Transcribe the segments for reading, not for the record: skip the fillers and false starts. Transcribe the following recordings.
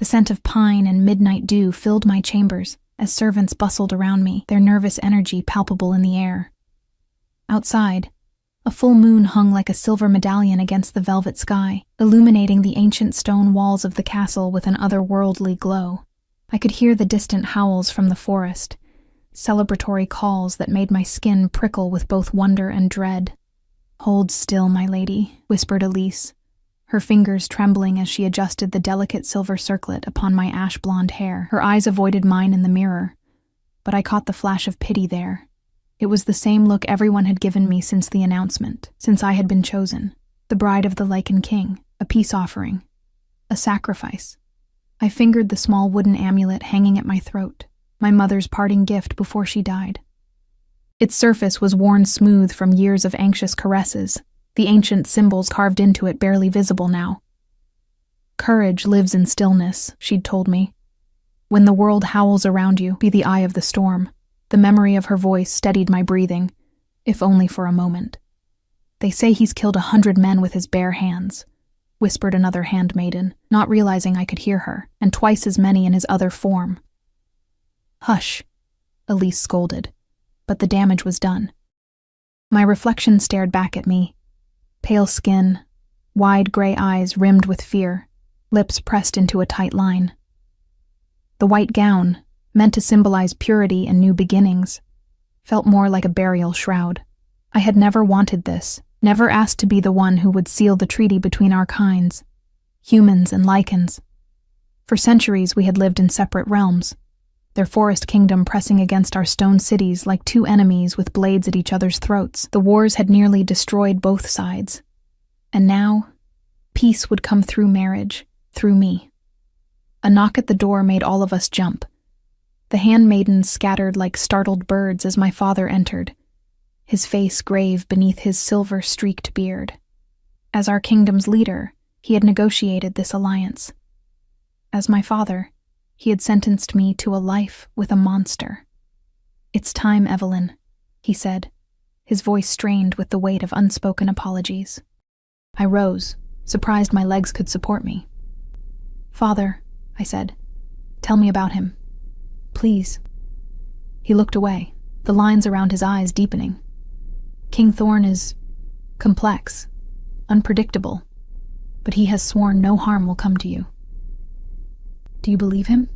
The scent of pine and midnight dew filled my chambers as servants bustled around me, their nervous energy palpable in the air. Outside, a full moon hung like a silver medallion against the velvet sky, illuminating the ancient stone walls of the castle with an otherworldly glow. I could hear the distant howls from the forest, celebratory calls that made my skin prickle with both wonder and dread. "Hold still, my lady," whispered Elise, her fingers trembling as she adjusted the delicate silver circlet upon my ash-blonde hair. Her eyes avoided mine in the mirror, but I caught the flash of pity there. It was the same look everyone had given me since the announcement, since I had been chosen, the bride of the Lycan king, a peace offering, a sacrifice. I fingered the small wooden amulet hanging at my throat, my mother's parting gift before she died. Its surface was worn smooth from years of anxious caresses, the ancient symbols carved into it barely visible now. "Courage lives in stillness," she'd told me. "When the world howls around you, be the eye of the storm." The memory of her voice steadied my breathing, if only for a moment. "They say he's killed 100 men with his bare hands," whispered another handmaiden, not realizing I could hear her, "and twice as many in his other form." "Hush," Elise scolded, but the damage was done. My reflection stared back at me, pale skin, wide gray eyes rimmed with fear, lips pressed into a tight line. The white gown, meant to symbolize purity and new beginnings, felt more like a burial shroud. I had never wanted this, never asked to be the one who would seal the treaty between our kinds, humans and Lycans. For centuries we had lived in separate realms, their forest kingdom pressing against our stone cities like two enemies with blades at each other's throats. The wars had nearly destroyed both sides. And now, peace would come through marriage, through me. A knock at the door made all of us jump. The handmaidens scattered like startled birds as my father entered, his face grave beneath his silver-streaked beard. As our kingdom's leader, he had negotiated this alliance. As my father, he had sentenced me to a life with a monster. "It's time, Evelyn," he said, his voice strained with the weight of unspoken apologies. I rose, surprised my legs could support me. "Father," I said, "tell me about him. Please." He looked away, the lines around his eyes deepening. "King Thorn is complex, unpredictable, but he has sworn no harm will come to you." "Do you believe him?"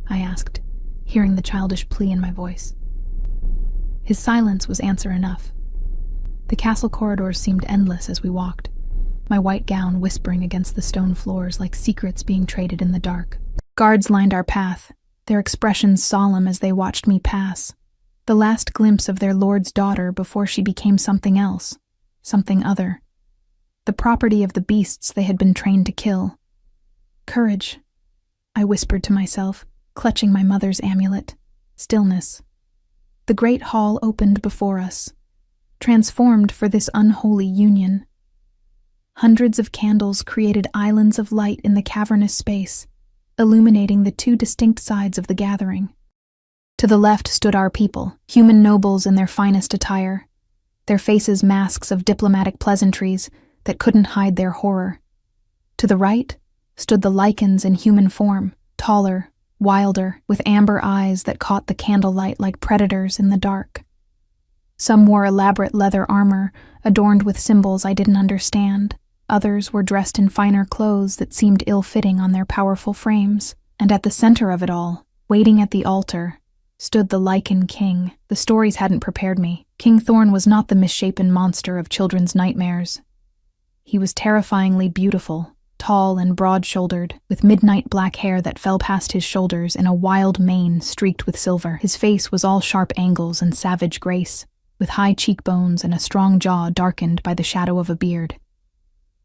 I asked, hearing the childish plea in my voice. His silence was answer enough. The castle corridors seemed endless as we walked, my white gown whispering against the stone floors like secrets being traded in the dark. Guards lined our path, their expressions solemn as they watched me pass, the last glimpse of their lord's daughter before she became something else, something other, the property of the beasts they had been trained to kill. "Courage," I whispered to myself, clutching my mother's amulet. Stillness. The great hall opened before us, transformed for this unholy union. Hundreds of candles created islands of light in the cavernous space, illuminating the two distinct sides of the gathering. To the left stood our people, human nobles in their finest attire, their faces masks of diplomatic pleasantries that couldn't hide their horror. To the right stood the Lycans in human form, taller, wilder, with amber eyes that caught the candlelight like predators in the dark. Some wore elaborate leather armor, adorned with symbols I didn't understand. Others were dressed in finer clothes that seemed ill-fitting on their powerful frames. And at the center of it all, waiting at the altar, stood the Lycan king. The stories hadn't prepared me. King Thorn was not the misshapen monster of children's nightmares. He was terrifyingly beautiful, tall and broad-shouldered, with midnight black hair that fell past his shoulders in a wild mane streaked with silver. His face was all sharp angles and savage grace, with high cheekbones and a strong jaw darkened by the shadow of a beard.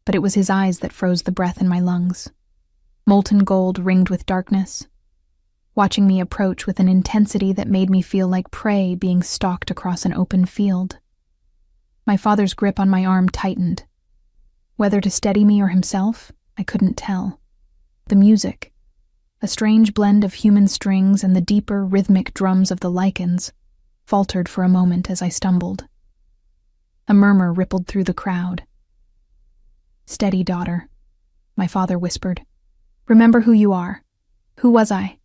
But it was his eyes that froze the breath in my lungs, molten gold ringed with darkness, watching me approach with an intensity that made me feel like prey being stalked across an open field. My father's grip on my arm tightened. Whether to steady me or himself, I couldn't tell. The music, a strange blend of human strings and the deeper, rhythmic drums of the Lycans, faltered for a moment as I stumbled. A murmur rippled through the crowd. "Steady, daughter," my father whispered. "Remember who you are. Who was I?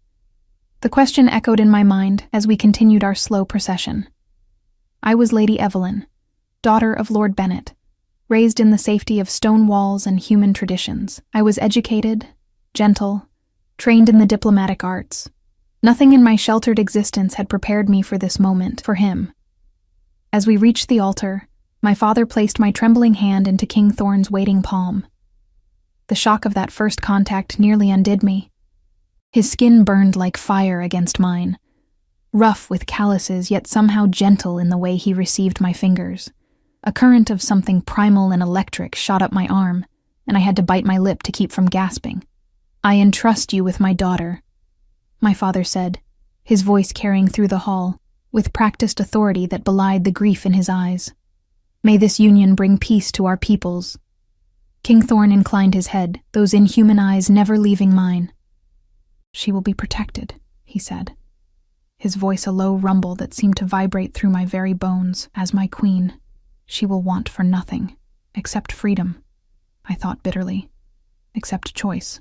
The question echoed in my mind as we continued our slow procession. I was Lady Evelyn, daughter of Lord Bennet, raised in the safety of stone walls and human traditions. I was educated, gentle, trained in the diplomatic arts. Nothing in my sheltered existence had prepared me for this moment, for him. As we reached the altar, my father placed my trembling hand into King Thorne's waiting palm. The shock of that first contact nearly undid me. His skin burned like fire against mine, rough with calluses, yet somehow gentle in the way he received my fingers. A current of something primal and electric shot up my arm, and I had to bite my lip to keep from gasping. "I entrust you with my daughter," my father said, his voice carrying through the hall, with practiced authority that belied the grief in his eyes. "May this union bring peace to our peoples." King Thorne inclined his head, those inhuman eyes never leaving mine. "She will be protected," he said, his voice a low rumble that seemed to vibrate through my very bones. "As my queen, she will want for nothing, except freedom," I thought bitterly, "except choice."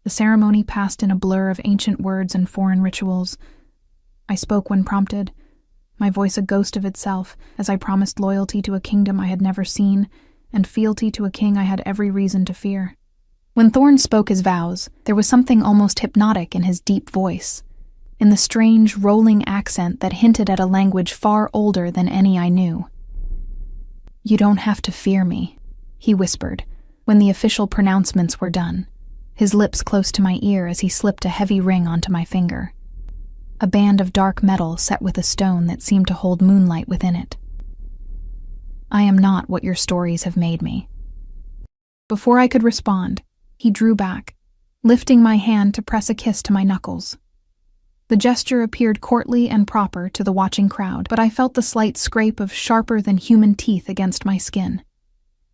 The ceremony passed in a blur of ancient words and foreign rituals. I spoke when prompted, my voice a ghost of itself, as I promised loyalty to a kingdom I had never seen, and fealty to a king I had every reason to fear. When Thorne spoke his vows, there was something almost hypnotic in his deep voice, in the strange, rolling accent that hinted at a language far older than any I knew. "You don't have to fear me," he whispered, when the official pronouncements were done, his lips close to my ear as he slipped a heavy ring onto my finger. A band of dark metal set with a stone that seemed to hold moonlight within it. "I am not what your stories have made me." Before I could respond, he drew back, lifting my hand to press a kiss to my knuckles. The gesture appeared courtly and proper to the watching crowd, but I felt the slight scrape of sharper-than-human teeth against my skin,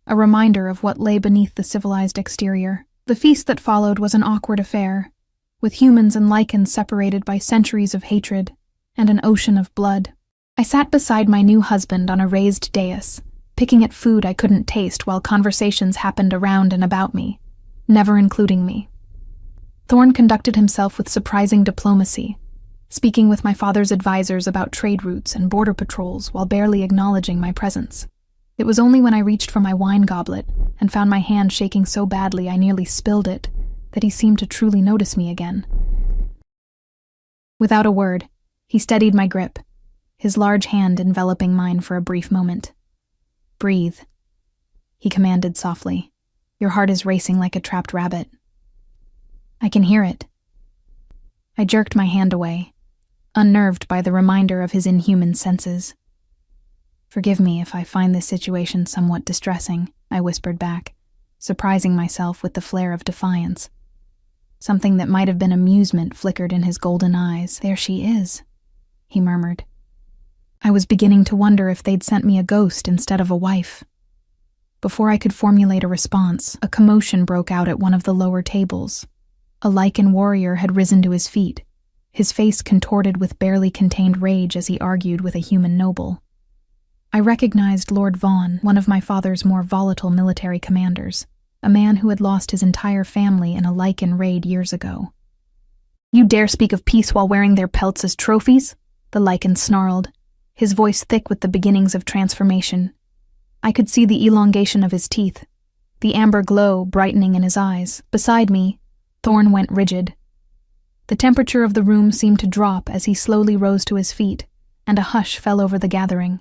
a reminder of what lay beneath the civilized exterior. The feast that followed was an awkward affair, with humans and Lycans separated by centuries of hatred and an ocean of blood. I sat beside my new husband on a raised dais, picking at food I couldn't taste while conversations happened around and about me, never including me. Thorne conducted himself with surprising diplomacy, speaking with my father's advisors about trade routes and border patrols while barely acknowledging my presence. It was only when I reached for my wine goblet and found my hand shaking so badly I nearly spilled it that he seemed to truly notice me again. Without a word, he steadied my grip, his large hand enveloping mine for a brief moment. "Breathe," he commanded softly. "Your heart is racing like a trapped rabbit." "I can hear it." I jerked my hand away, unnerved by the reminder of his inhuman senses. "Forgive me if I find this situation somewhat distressing," I whispered back, surprising myself with the flare of defiance. Something that might have been amusement flickered in his golden eyes. "There she is," he murmured. I was beginning to wonder if they'd sent me a ghost instead of a wife. Before I could formulate a response, a commotion broke out at one of the lower tables. A Lycan warrior had risen to his feet, his face contorted with barely contained rage as he argued with a human noble. I recognized Lord Vaughan, one of my father's more volatile military commanders, a man who had lost his entire family in a Lycan raid years ago. "You dare speak of peace while wearing their pelts as trophies?" the Lycan snarled, his voice thick with the beginnings of transformation. I could see the elongation of his teeth, the amber glow brightening in his eyes. Beside me, Thorne went rigid. The temperature of the room seemed to drop as he slowly rose to his feet, and a hush fell over the gathering.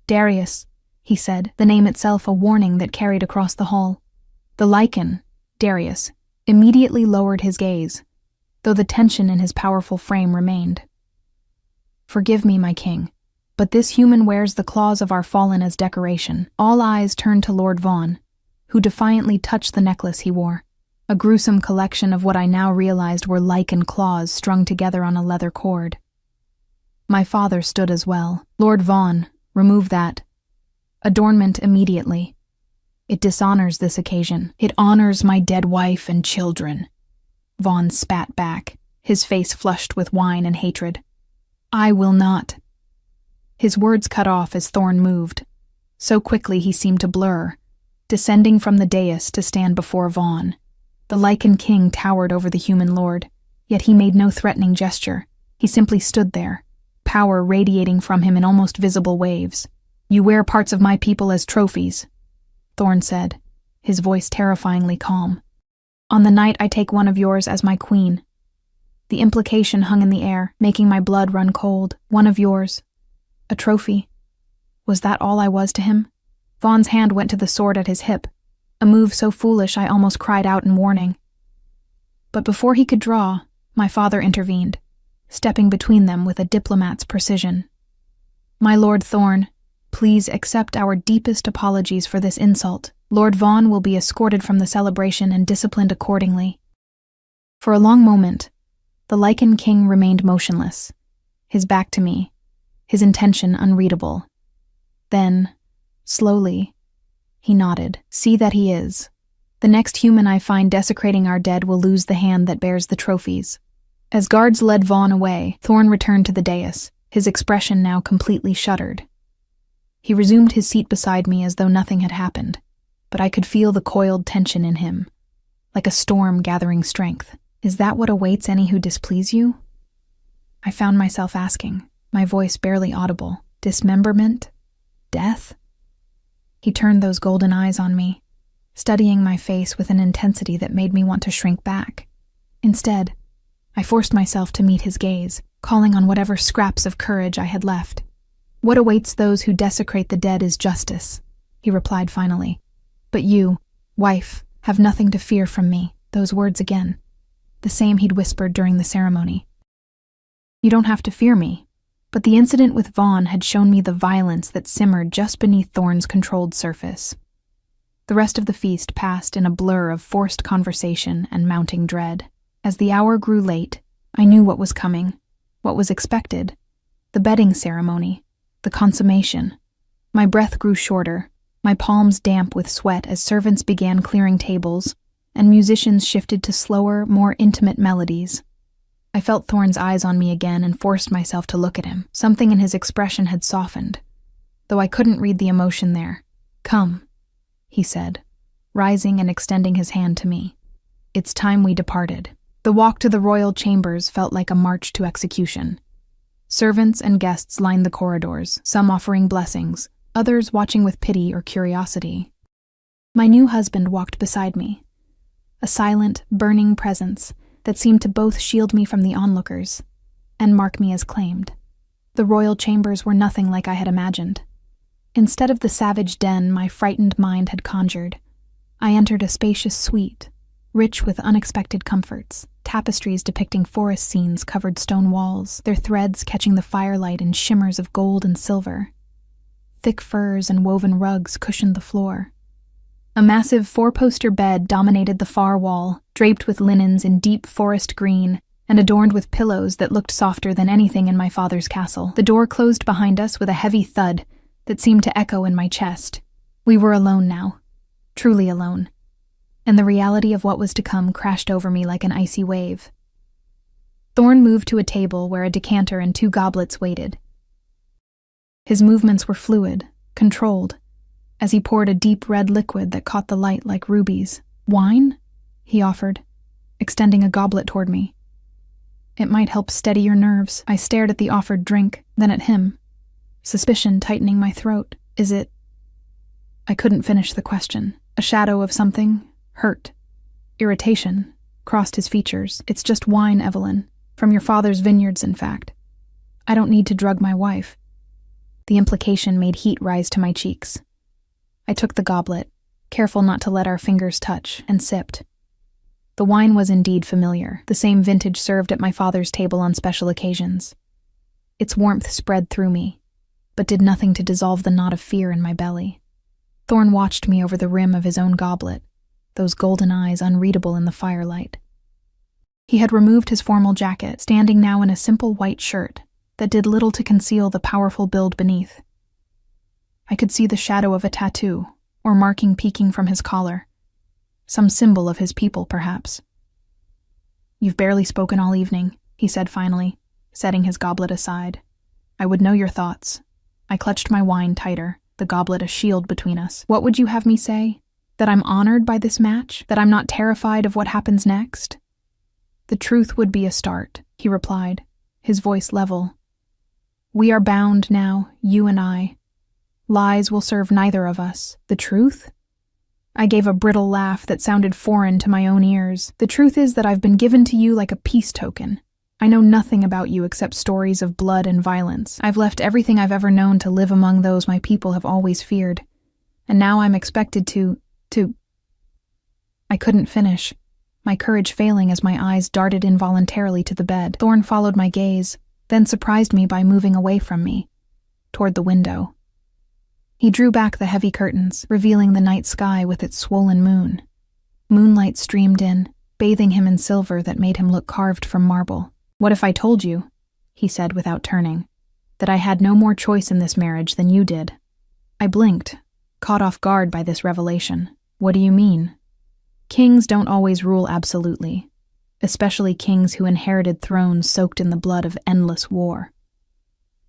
"Darius," he said, the name itself a warning that carried across the hall. The Lycan, Darius, immediately lowered his gaze, though the tension in his powerful frame remained. "Forgive me, my king, but this human wears the claws of our fallen as decoration." All eyes turned to Lord Vaughan, who defiantly touched the necklace he wore, a gruesome collection of what I now realized were Lycan claws strung together on a leather cord. My father stood as well. "Lord Vaughan, remove that adornment immediately. It dishonors this occasion. It honors my dead wife and children." Vaughan spat back, his face flushed with wine and hatred. "I will not." His words cut off as Thorne moved. So quickly he seemed to blur, descending from the dais to stand before Vaughan. The Lycan king towered over the human lord, Yet he made no threatening gesture. He simply stood there, power radiating from him in almost visible waves. "You wear parts of my people as trophies," Thorn said, his voice terrifyingly calm. "On the night I take one of yours as my queen." The implication hung in the air, making my blood run cold. One of yours. A trophy. Was that all I was to him? Vaughn's hand went to the sword at his hip, a move so foolish I almost cried out in warning. But before he could draw, my father intervened, stepping between them with a diplomat's precision. "My Lord Thorn, please accept our deepest apologies for this insult. Lord Vaughn will be escorted from the celebration and disciplined accordingly." For a long moment, the Lycan king remained motionless, his back to me, his intention unreadable. Then, slowly, he nodded. "See that he is. The next human I find desecrating our dead will lose the hand that bears the trophies." As guards led Vaughn away, Thorn returned to the dais, his expression now completely shuttered. He resumed his seat beside me as though nothing had happened, but I could feel the coiled tension in him, like a storm gathering strength. "Is that what awaits any who displease you?" I found myself asking, my voice barely audible. "Dismemberment? Death?" He turned those golden eyes on me, studying my face with an intensity that made me want to shrink back. Instead, I forced myself to meet his gaze, calling on whatever scraps of courage I had left. "What awaits those who desecrate the dead is justice," he replied finally. "But you, wife, have nothing to fear from me." Those words again, the same he'd whispered during the ceremony. "You don't have to fear me," but the incident with Vaughn had shown me the violence that simmered just beneath Thorn's controlled surface. The rest of the feast passed in a blur of forced conversation and mounting dread. As the hour grew late, I knew what was coming, what was expected: the bedding ceremony, the consummation. My breath grew shorter, my palms damp with sweat as servants began clearing tables, and musicians shifted to slower, more intimate melodies. I felt Thorn's eyes on me again and forced myself to look at him. Something in his expression had softened, though I couldn't read the emotion there. "Come," he said, rising and extending his hand to me. "It's time we departed." The walk to the royal chambers felt like a march to execution. Servants and guests lined the corridors, some offering blessings, others watching with pity or curiosity. My new husband walked beside me, a silent, burning presence that seemed to both shield me from the onlookers and mark me as claimed. The royal chambers were nothing like I had imagined. Instead of the savage den my frightened mind had conjured, I entered a spacious suite, rich with unexpected comforts. Tapestries depicting forest scenes covered stone walls, their threads catching the firelight in shimmers of gold and silver. Thick furs and woven rugs cushioned the floor. A massive four-poster bed dominated the far wall, draped with linens in deep forest green and adorned with pillows that looked softer than anything in my father's castle. The door closed behind us with a heavy thud that seemed to echo in my chest. We were alone now, truly alone, and the reality of what was to come crashed over me like an icy wave. Thorn moved to a table where a decanter and 2 goblets waited. His movements were fluid, controlled, as he poured a deep red liquid that caught the light like rubies. "Wine?" he offered, extending a goblet toward me. "It might help steady your nerves." I stared at the offered drink, then at him, suspicion tightening my throat. "Is it—" I couldn't finish the question. A shadow of something, hurt, irritation, crossed his features. "It's just wine, Evelyn. From your father's vineyards, in fact. I don't need to drug my wife." The implication made heat rise to my cheeks. I took the goblet, careful not to let our fingers touch, and sipped. The wine was indeed familiar, the same vintage served at my father's table on special occasions. Its warmth spread through me, but did nothing to dissolve the knot of fear in my belly. Thorn watched me over the rim of his own goblet, those golden eyes unreadable in the firelight. He had removed his formal jacket, standing now in a simple white shirt that did little to conceal the powerful build beneath. I could see the shadow of a tattoo, or marking peeking from his collar. Some symbol of his people, perhaps. "You've barely spoken all evening," he said finally, setting his goblet aside. "I would know your thoughts." I clutched my wine tighter, the goblet a shield between us. "What would you have me say? That I'm honored by this match? That I'm not terrified of what happens next?" The truth would be a start, he replied, his voice level. We are bound now, you and I. Lies will serve neither of us. The truth? I gave a brittle laugh that sounded foreign to my own ears. The truth is that I've been given to you like a peace token. I know nothing about you except stories of blood and violence. I've left everything I've ever known to live among those my people have always feared. And now I'm expected to... I couldn't finish, my courage failing as my eyes darted involuntarily to the bed. Thorn followed my gaze, then surprised me by moving away from me, toward the window. He drew back the heavy curtains, revealing the night sky with its swollen moon. Moonlight streamed in, bathing him in silver that made him look carved from marble. What if I told you, he said without turning, that I had no more choice in this marriage than you did? I blinked, caught off guard by this revelation. What do you mean? Kings don't always rule absolutely, especially kings who inherited thrones soaked in the blood of endless war.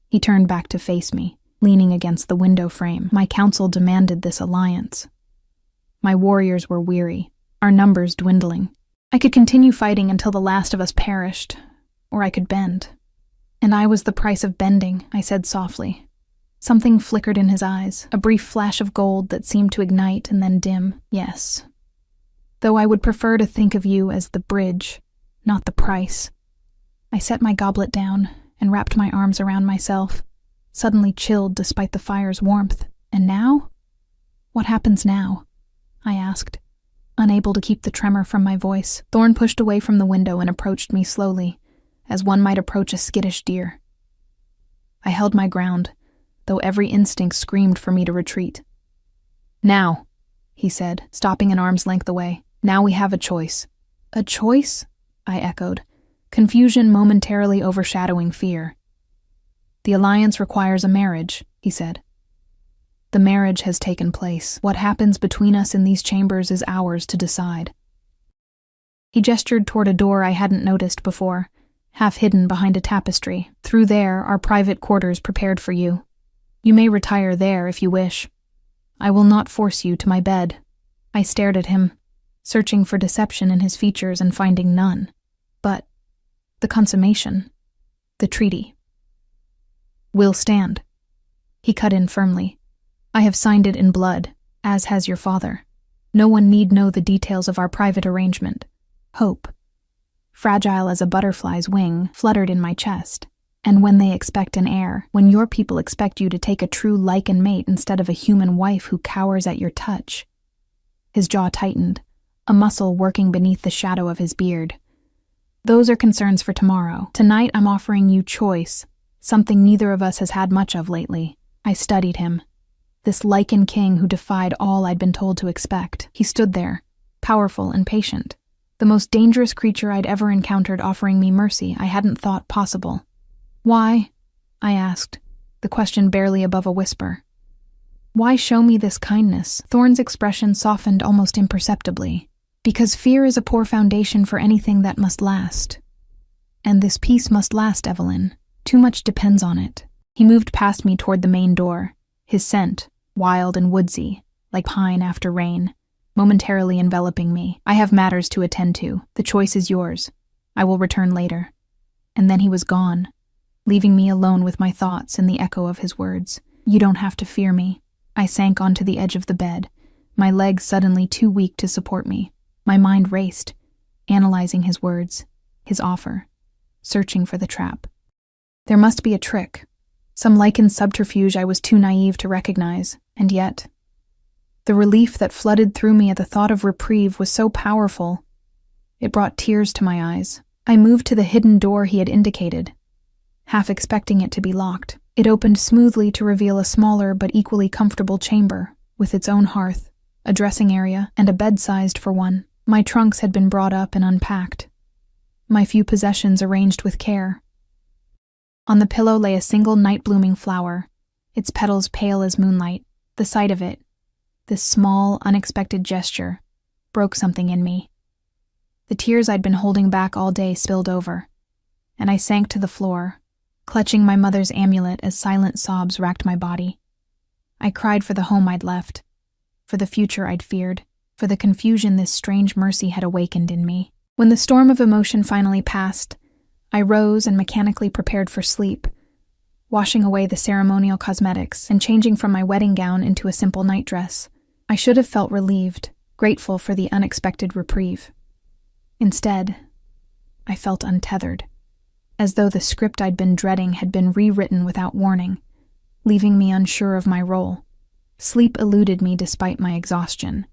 He turned back to face me, leaning against the window frame. My counsel demanded this alliance. My warriors were weary, our numbers dwindling. I could continue fighting until the last of us perished, or I could bend. And I was the price of bending, I said softly. Something flickered in his eyes, a brief flash of gold that seemed to ignite and then dim. Yes. Though I would prefer to think of you as the bridge, not the price. I set my goblet down and wrapped my arms around myself, suddenly chilled despite the fire's warmth. And now? What happens now? I asked, unable to keep the tremor from my voice. Thorn pushed away from the window and approached me slowly, as one might approach a skittish deer. I held my ground, though every instinct screamed for me to retreat. Now, he said, stopping an arm's length away. Now we have a choice. A choice? I echoed, confusion momentarily overshadowing fear. The alliance requires a marriage, he said. The marriage has taken place. What happens between us in these chambers is ours to decide. He gestured toward a door I hadn't noticed before, half hidden behind a tapestry. Through there are private quarters prepared for you. You may retire there if you wish. I will not force you to my bed. I stared at him, searching for deception in his features and finding none. But the consummation, the treaty, will stand. He cut in firmly. I have signed it in blood, as has your father. No one need know the details of our private arrangement. Hope, fragile as a butterfly's wing, fluttered in my chest. And when they expect an heir, when your people expect you to take a true Lycan mate instead of a human wife who cowers at your touch. His jaw tightened, a muscle working beneath the shadow of his beard. Those are concerns for tomorrow. Tonight I'm offering you choice, something neither of us has had much of lately. I studied him. This Lycan king who defied all I'd been told to expect. He stood there, powerful and patient. The most dangerous creature I'd ever encountered offering me mercy I hadn't thought possible. Why? I asked, the question barely above a whisper. Why show me this kindness? Thorn's expression softened almost imperceptibly. Because fear is a poor foundation for anything that must last. And this peace must last, Evelyn. Too much depends on it. He moved past me toward the main door, his scent, wild and woodsy, like pine after rain, momentarily enveloping me. I have matters to attend to. The choice is yours. I will return later. And then he was gone, leaving me alone with my thoughts and the echo of his words. You don't have to fear me. I sank onto the edge of the bed, my legs suddenly too weak to support me. My mind raced, analyzing his words, his offer, searching for the trap. There must be a trick, some Lycan subterfuge I was too naive to recognize, and yet, the relief that flooded through me at the thought of reprieve was so powerful, it brought tears to my eyes. I moved to the hidden door he had indicated, half expecting it to be locked. It opened smoothly to reveal a smaller but equally comfortable chamber, with its own hearth, a dressing area, and a bed sized for one. My trunks had been brought up and unpacked, my few possessions arranged with care. On the pillow lay a single night-blooming flower, its petals pale as moonlight. The sight of it, this small, unexpected gesture, broke something in me. The tears I'd been holding back all day spilled over, and I sank to the floor, clutching my mother's amulet as silent sobs racked my body. I cried for the home I'd left, for the future I'd feared, for the confusion this strange mercy had awakened in me. When the storm of emotion finally passed, I rose and mechanically prepared for sleep, washing away the ceremonial cosmetics and changing from my wedding gown into a simple nightdress. I should have felt relieved, grateful for the unexpected reprieve. Instead, I felt untethered, as though the script I'd been dreading had been rewritten without warning, leaving me unsure of my role. Sleep eluded me despite my exhaustion.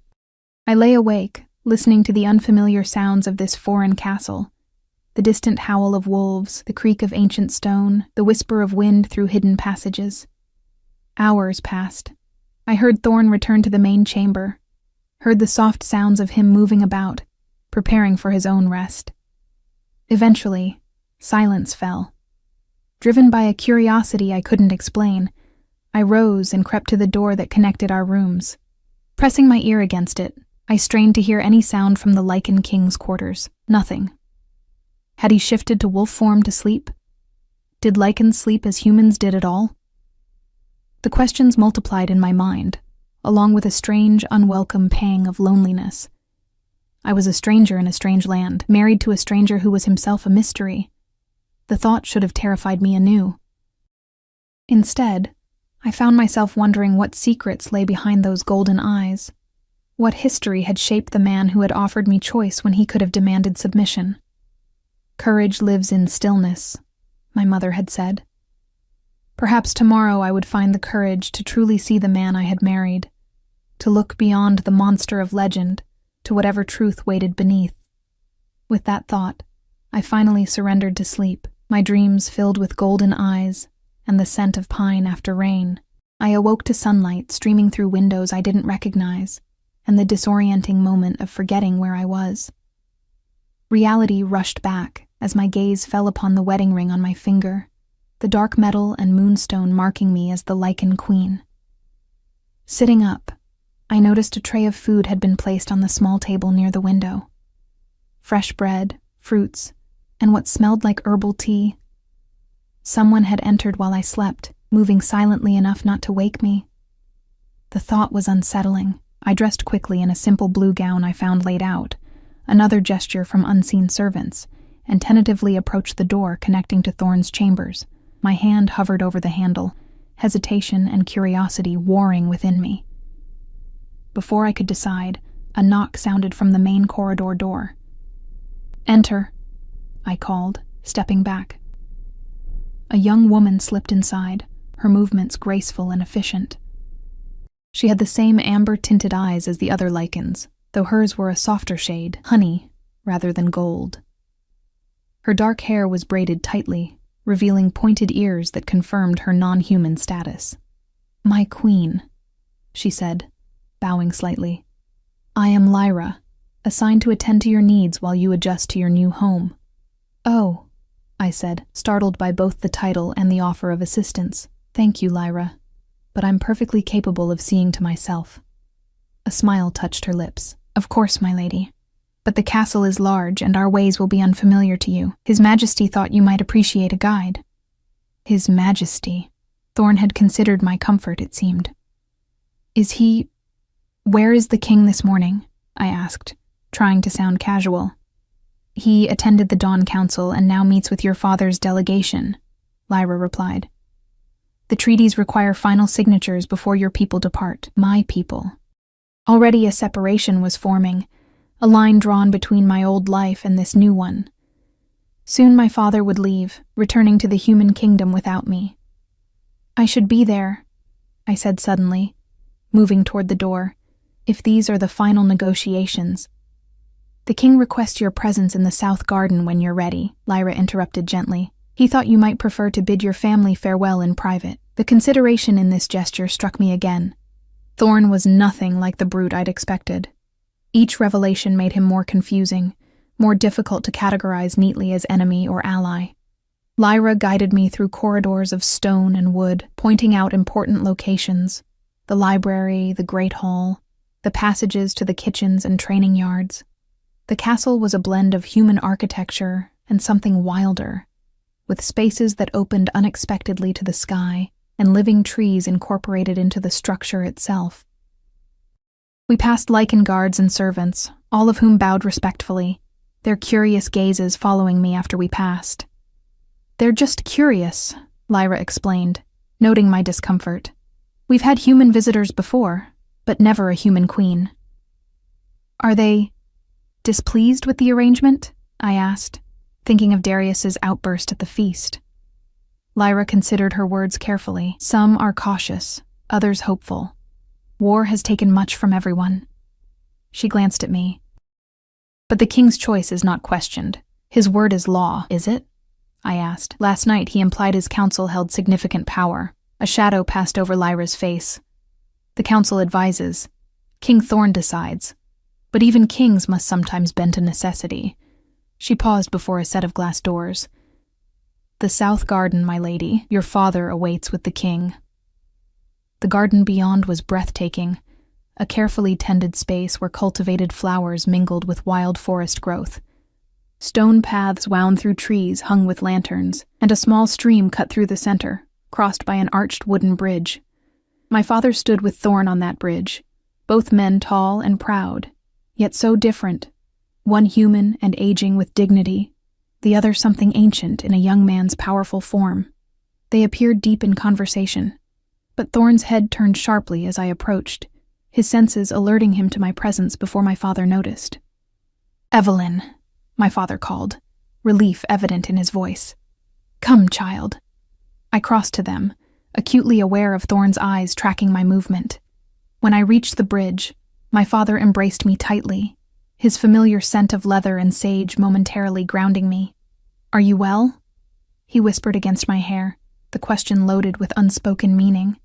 I lay awake, listening to the unfamiliar sounds of this foreign castle, the distant howl of wolves, the creak of ancient stone, the whisper of wind through hidden passages. Hours passed. I heard Thorn return to the main chamber, heard the soft sounds of him moving about, preparing for his own rest. Eventually, silence fell. Driven by a curiosity I couldn't explain, I rose and crept to the door that connected our rooms. Pressing my ear against it, I strained to hear any sound from the Lycan King's quarters. Nothing. Had he shifted to wolf form to sleep? Did Lycans sleep as humans did at all? The questions multiplied in my mind, along with a strange, unwelcome pang of loneliness. I was a stranger in a strange land, married to a stranger who was himself a mystery. The thought should have terrified me anew. Instead, I found myself wondering what secrets lay behind those golden eyes. What history had shaped the man who had offered me choice when he could have demanded submission? Courage lives in stillness, my mother had said. Perhaps tomorrow I would find the courage to truly see the man I had married, to look beyond the monster of legend to whatever truth waited beneath. With that thought, I finally surrendered to sleep, my dreams filled with golden eyes and the scent of pine after rain. I awoke to sunlight streaming through windows I didn't recognize, and the disorienting moment of forgetting where I was. Reality rushed back as my gaze fell upon the wedding ring on my finger, the dark metal and moonstone marking me as the Lycan Queen. Sitting up, I noticed a tray of food had been placed on the small table near the window. Fresh bread, fruits, and what smelled like herbal tea. Someone had entered while I slept, moving silently enough not to wake me. The thought was unsettling. I dressed quickly in a simple blue gown I found laid out, another gesture from unseen servants, and tentatively approached the door connecting to Thorn's chambers. My hand hovered over the handle, hesitation and curiosity warring within me. Before I could decide, a knock sounded from the main corridor door. "Enter," I called, stepping back. A young woman slipped inside, her movements graceful and efficient. She had the same amber-tinted eyes as the other Lycans, though hers were a softer shade, honey, rather than gold. Her dark hair was braided tightly, revealing pointed ears that confirmed her non-human status. "My queen," she said, bowing slightly. "I am Lyra, assigned to attend to your needs while you adjust to your new home." "Oh," I said, startled by both the title and the offer of assistance. "Thank you, Lyra, but I'm perfectly capable of seeing to myself." A smile touched her lips. "Of course, my lady. But the castle is large and our ways will be unfamiliar to you. His Majesty thought you might appreciate a guide." His Majesty. Thorn had considered my comfort, it seemed. Where is the king this morning?" I asked, trying to sound casual. "He attended the Dawn Council and now meets with your father's delegation," Lyra replied. "The treaties require final signatures before your people depart." My people. Already a separation was forming, a line drawn between my old life and this new one. Soon my father would leave, returning to the human kingdom without me. "I should be there," I said suddenly, moving toward the door, "if these are the final negotiations." "The king requests your presence in the South Garden when you're ready," Lyra interrupted gently. "He thought you might prefer to bid your family farewell in private." The consideration in this gesture struck me again. Thorn was nothing like the brute I'd expected. Each revelation made him more confusing, more difficult to categorize neatly as enemy or ally. Lyra guided me through corridors of stone and wood, pointing out important locations: the library, the great hall, the passages to the kitchens and training yards. The castle was a blend of human architecture and something wilder, with spaces that opened unexpectedly to the sky and living trees incorporated into the structure itself. We passed Lycan guards and servants, all of whom bowed respectfully. their curious gazes following me after we passed. "They're just curious," Lyra explained, noting my discomfort. "We've had human visitors before, but never a human queen." "Are they displeased with the arrangement?" I asked, thinking of Darius's outburst at the feast. Lyra considered her words carefully. "Some are cautious, others hopeful. War has taken much from everyone." She glanced at me. "But the king's choice is not questioned. His word is law, is it?" I asked. Last night he implied his council held significant power. A shadow passed over Lyra's face. "The council advises. King Thorn decides. But even kings must sometimes bend to necessity." She paused before a set of glass doors. "The south garden, my lady. Your father awaits with the king." The garden beyond was breathtaking, a carefully tended space where cultivated flowers mingled with wild forest growth. Stone paths wound through trees hung with lanterns, and a small stream cut through the center, crossed by an arched wooden bridge. My father stood with Thorn on that bridge, both men tall and proud, yet so different, one human and aging with dignity, the other something ancient in a young man's powerful form. They appeared deep in conversation, but Thorn's head turned sharply as I approached, his senses alerting him to my presence before my father noticed. "Evelyn," my father called, relief evident in his voice. "Come, child." I crossed to them, acutely aware of Thorn's eyes tracking my movement. When I reached the bridge, my father embraced me tightly, his familiar scent of leather and sage momentarily grounding me. "Are you well?" He whispered against my hair, the question loaded with unspoken meaning.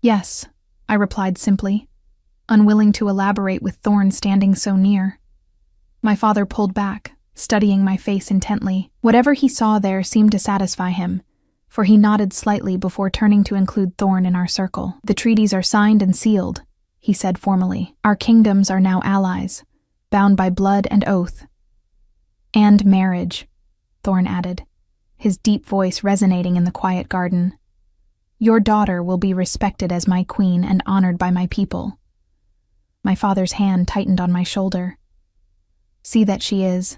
"Yes," I replied simply, unwilling to elaborate with Thorn standing so near. My father pulled back, studying my face intently. Whatever he saw there seemed to satisfy him, for he nodded slightly before turning to include Thorn in our circle. "The treaties are signed and sealed," he said formally. "Our kingdoms are now allies, bound by blood and oath." "And marriage," Thorn added, his deep voice resonating in the quiet garden. "Your daughter will be respected as my queen and honored by my people." My father's hand tightened on my shoulder. "See that she is."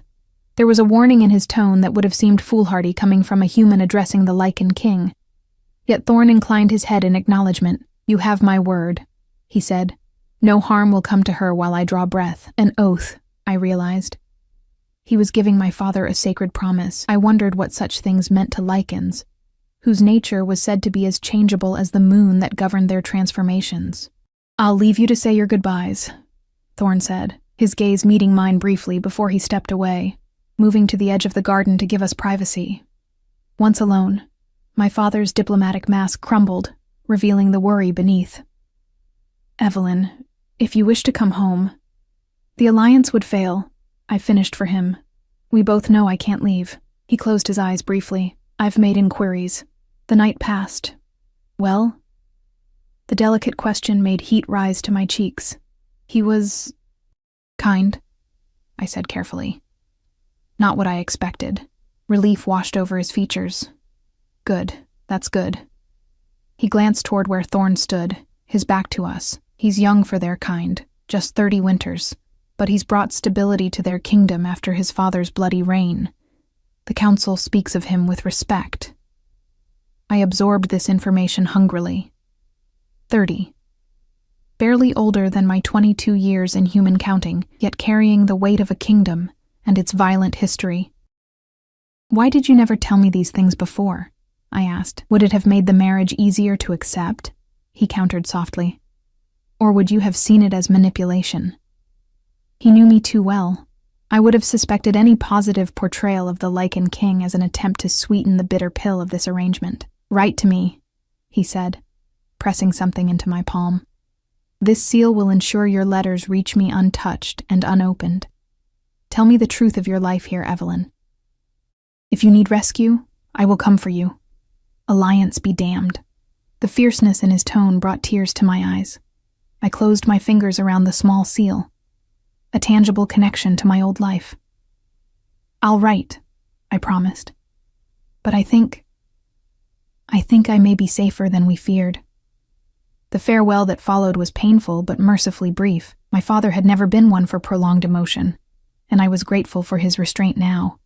There was a warning in his tone that would have seemed foolhardy coming from a human addressing the Lycan king. Yet Thorn inclined his head in acknowledgement. "You have my word," he said. "No harm will come to her while I draw breath." An oath, I realized. He was giving my father a sacred promise. I wondered what such things meant to Lycans, whose nature was said to be as changeable as the moon that governed their transformations. "I'll leave you to say your goodbyes," Thorn said, his gaze meeting mine briefly before he stepped away, moving to the edge of the garden to give us privacy. Once alone, my father's diplomatic mask crumbled, revealing the worry beneath. "Evelyn, if you wish to come home." "The alliance would fail," I finished for him. "We both know I can't leave." He closed his eyes briefly. "I've made inquiries. The night passed. Well?" The delicate question made heat rise to my cheeks. "He was kind," I said carefully. Not what I expected. Relief washed over his features. "Good, that's good." He glanced toward where Thorn stood, his back to us. "He's young for their kind, just 30 winters, but he's brought stability to their kingdom after his father's bloody reign. The council speaks of him with respect." I absorbed this information hungrily. 30. Barely older than my 22 years in human counting, yet carrying the weight of a kingdom and its violent history. "Why did you never tell me these things before?" I asked. "Would it have made the marriage easier to accept?" He countered softly. "Or would you have seen it as manipulation?" He knew me too well. I would have suspected any positive portrayal of the Lycan king as an attempt to sweeten the bitter pill of this arrangement. "Write to me," he said, pressing something into my palm. "This seal will ensure your letters reach me untouched and unopened. Tell me the truth of your life here, Evelyn. If you need rescue, I will come for you. Alliance be damned." The fierceness in his tone brought tears to my eyes. I closed my fingers around the small seal, a tangible connection to my old life. "I'll write," I promised. "But I think I may be safer than we feared." The farewell that followed was painful but mercifully brief. My father had never been one for prolonged emotion, and I was grateful for his restraint now.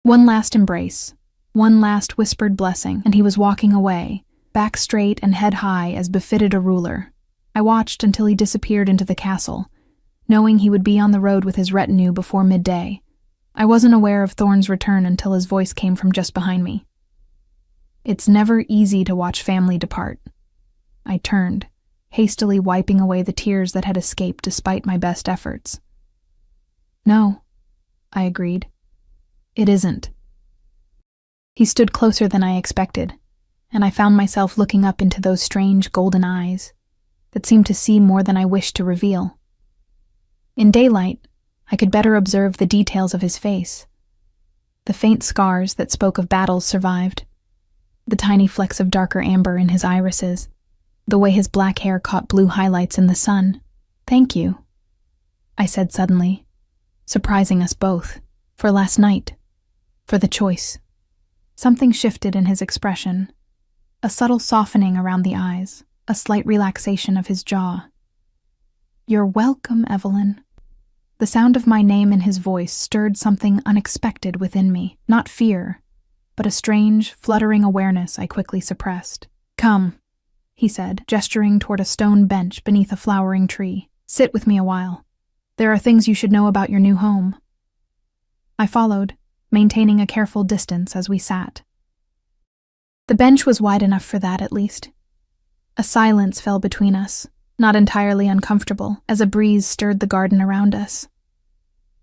One last embrace, one last whispered blessing, and he was walking away, back straight and head high as befitted a ruler. I watched until he disappeared into the castle, knowing he would be on the road with his retinue before midday. I wasn't aware of Thorn's return until his voice came from just behind me. It's never easy to watch family depart. I turned, hastily wiping away the tears that had escaped despite my best efforts. No, I agreed. It isn't. He stood closer than I expected, and I found myself looking up into those strange golden eyes that seemed to see more than I wished to reveal. In daylight, I could better observe the details of his face. The faint scars that spoke of battles survived, the tiny flecks of darker amber in his irises, the way his black hair caught blue highlights in the sun. "Thank you," I said suddenly, surprising us both, for last night, for the choice. Something shifted in his expression, a subtle softening around the eyes, a slight relaxation of his jaw. "You're welcome, Evelyn." The sound of my name in his voice stirred something unexpected within me, not fear, but a strange, fluttering awareness I quickly suppressed. "Come," he said, gesturing toward a stone bench beneath a flowering tree. "Sit with me a while. There are things you should know about your new home." I followed, maintaining a careful distance as we sat. The bench was wide enough for that, at least. A silence fell between us, not entirely uncomfortable, as a breeze stirred the garden around us.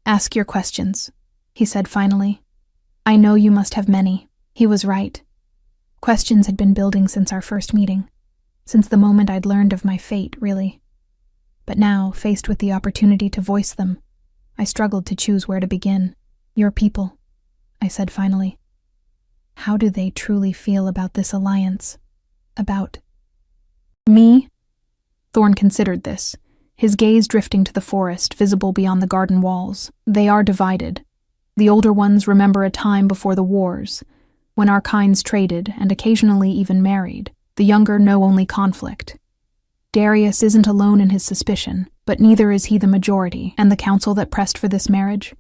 "Ask your questions," he said finally. "I know you must have many." He was right. Questions had been building since our first meeting, since the moment I'd learned of my fate, really. But now, faced with the opportunity to voice them, I struggled to choose where to begin. "Your people," I said finally. "How do they truly feel about this alliance? About me?" Thorn considered this, his gaze drifting to the forest visible beyond the garden walls. "They are divided. The older ones remember a time before the wars, when our kinds traded and occasionally even married. The younger know only conflict. Darius isn't alone in his suspicion, but neither is he the majority, and the council that pressed for this marriage."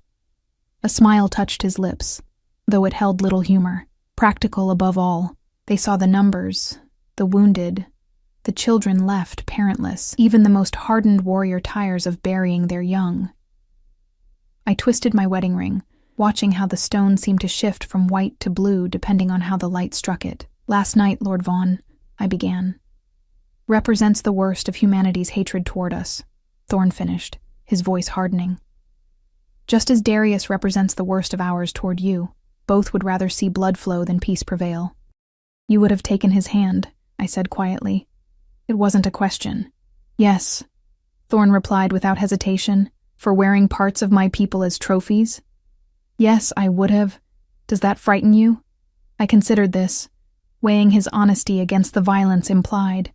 A smile touched his lips, though it held little humor. Practical above all, they saw the numbers, the wounded, the children left parentless. Even the most hardened warrior tires of burying their young. I twisted my wedding ring, watching how the stone seemed to shift from white to blue depending on how the light struck it. "Last night, Lord Vaughn," I began, "represents the worst of humanity's hatred toward us," Thorn finished, his voice hardening. "Just as Darius represents the worst of ours toward you, both would rather see blood flow than peace prevail." "You would have taken his hand," I said quietly. It wasn't a question. "Yes," Thorn replied without hesitation, "for wearing parts of my people as trophies." "Yes, I would have. Does that frighten you?" I considered this, weighing his honesty against the violence implied.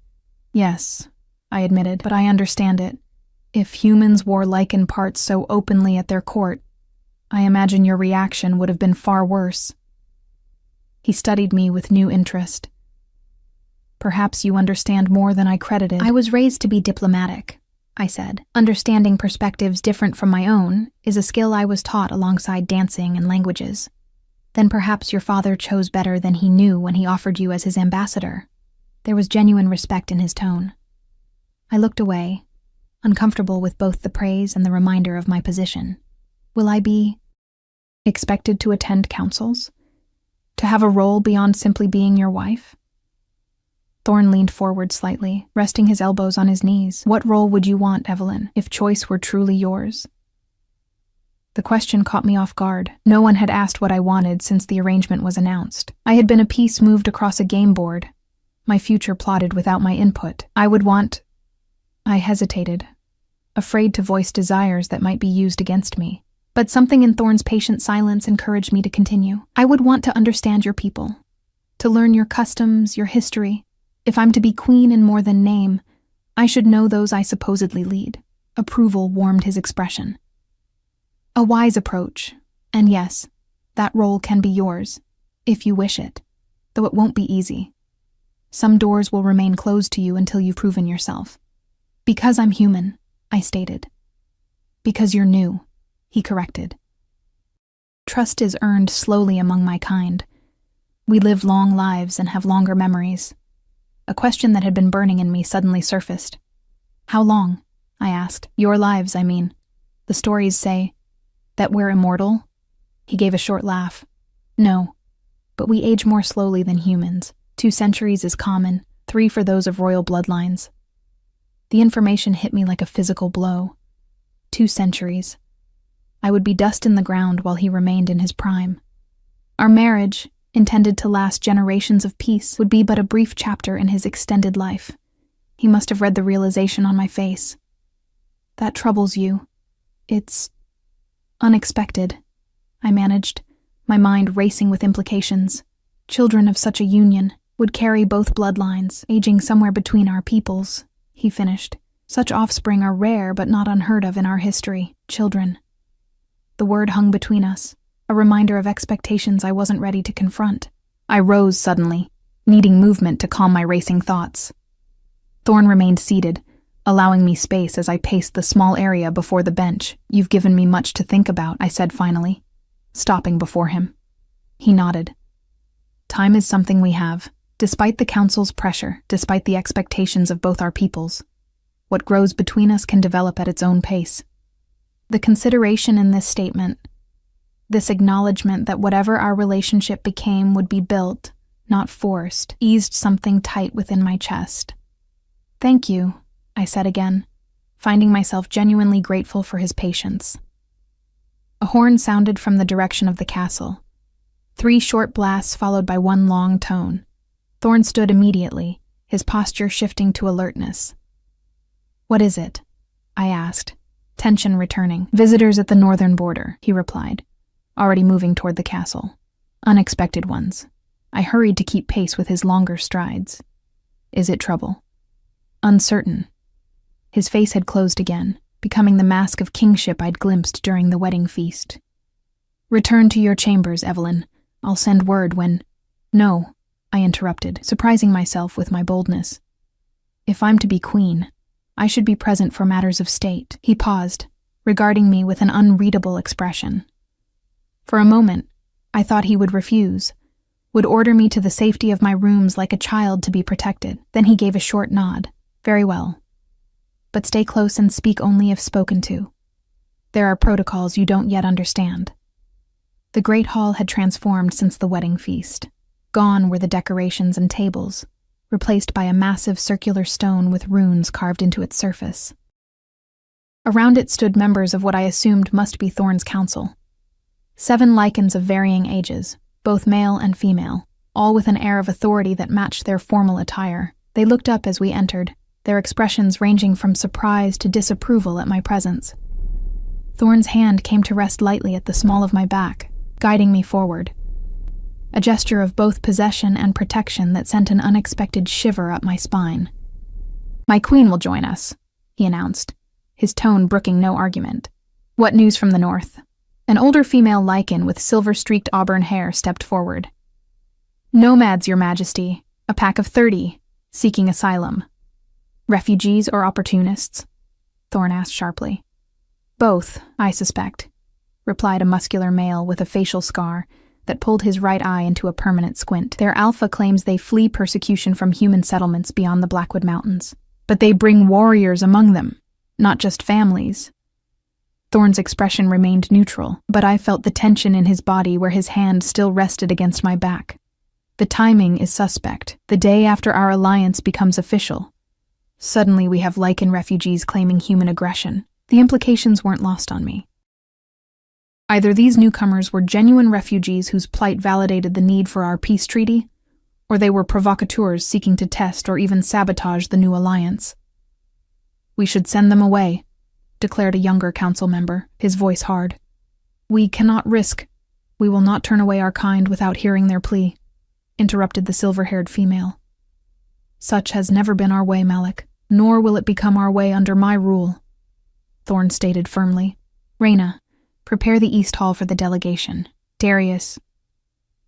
"Yes," I admitted, "but I understand it. If humans wore Lycan parts so openly at their court, I imagine your reaction would have been far worse." He studied me with new interest. "Perhaps you understand more than I credited." "I was raised to be diplomatic," I said. "Understanding perspectives different from my own is a skill I was taught alongside dancing and languages. Then perhaps your father chose better than he knew when he offered you as his ambassador." There was genuine respect in his tone. I looked away, uncomfortable with both the praise and the reminder of my position. "Will I be expected to attend councils? To have a role beyond simply being your wife?" Thorn leaned forward slightly, resting his elbows on his knees. "What role would you want, Evelyn, if choice were truly yours?" The question caught me off guard. No one had asked what I wanted since the arrangement was announced. I had been a piece moved across a game board, my future plotted without my input. I hesitated, afraid to voice desires that might be used against me. But something in Thorn's patient silence encouraged me to continue. "I would want to understand your people, to learn your customs, your history. If I'm to be queen in more than name, I should know those I supposedly lead." Approval warmed his expression. "A wise approach, and yes, that role can be yours, if you wish it, though it won't be easy. Some doors will remain closed to you until you've proven yourself." "Because I'm human," I stated. "Because you're new," he corrected. Trust is earned slowly among my kind. We live long lives and have longer memories. A question that had been burning in me suddenly surfaced. How long? I asked. Your lives, I mean. The stories say that we're immortal? He gave a short laugh. No, but we age more slowly than humans. 2 centuries is common, 3 for those of royal bloodlines. The information hit me like a physical blow. 2 centuries. I would be dust in the ground while he remained in his prime. Our marriage, intended to last generations of peace, would be but a brief chapter in his extended life. He must have read the realization on my face. That troubles you. It's unexpected, I managed, my mind racing with implications. Children of such a union would carry both bloodlines, aging somewhere between our peoples, he finished. Such offspring are rare but not unheard of in our history. Children. The word hung between us, a reminder of expectations I wasn't ready to confront. I rose suddenly, needing movement to calm my racing thoughts. Thorn remained seated, allowing me space as I paced the small area before the bench. You've given me much to think about, I said finally, stopping before him. He nodded. Time is something we have, despite the council's pressure, despite the expectations of both our peoples. What grows between us can develop at its own pace. The consideration in this statement, this acknowledgement that whatever our relationship became would be built, not forced, eased something tight within my chest. Thank you, I said again, finding myself genuinely grateful for his patience. A horn sounded from the direction of the castle. 3 short blasts followed by 1 long tone. Thorn stood immediately, his posture shifting to alertness. What is it? I asked, tension returning. Visitors at the northern border, he replied, already moving toward the castle. Unexpected ones. I hurried to keep pace with his longer strides. Is it trouble? Uncertain. His face had closed again, becoming the mask of kingship I'd glimpsed during the wedding feast. Return to your chambers, Evelyn. I'll send word when— No, I interrupted, surprising myself with my boldness. If I'm to be queen, I should be present for matters of state. He paused, regarding me with an unreadable expression. For a moment, I thought he would refuse, would order me to the safety of my rooms like a child to be protected. Then he gave a short nod. Very well. But stay close and speak only if spoken to. There are protocols you don't yet understand. The great hall had transformed since the wedding feast. Gone were the decorations and tables, replaced by a massive circular stone with runes carved into its surface. Around it stood members of what I assumed must be Thorn's council. 7 Lycans of varying ages, both male and female, all with an air of authority that matched their formal attire. They looked up as we entered, their expressions ranging from surprise to disapproval at my presence. Thorn's hand came to rest lightly at the small of my back, guiding me forward. A gesture of both possession and protection that sent an unexpected shiver up my spine. My queen will join us, he announced, his tone brooking no argument. What news from the north? An older female Lycan with silver-streaked auburn hair stepped forward. Nomads, Your Majesty, a pack of 30, seeking asylum. Refugees or opportunists? Thorn asked sharply. Both, I suspect, replied a muscular male with a facial scar that pulled his right eye into a permanent squint. Their alpha claims they flee persecution from human settlements beyond the Blackwood Mountains. But they bring warriors among them, not just families. Thorn's expression remained neutral, but I felt the tension in his body where his hand still rested against my back. The timing is suspect. The day after our alliance becomes official. Suddenly we have Lycan refugees claiming human aggression. The implications weren't lost on me. Either these newcomers were genuine refugees whose plight validated the need for our peace treaty, or they were provocateurs seeking to test or even sabotage the new alliance. We should send them away, declared a younger council member, his voice hard. We cannot risk. We will not turn away our kind without hearing their plea, interrupted the silver-haired female. Such has never been our way, Malik, nor will it become our way under my rule, Thorn stated firmly. Reyna, prepare the East Hall for the delegation. Darius.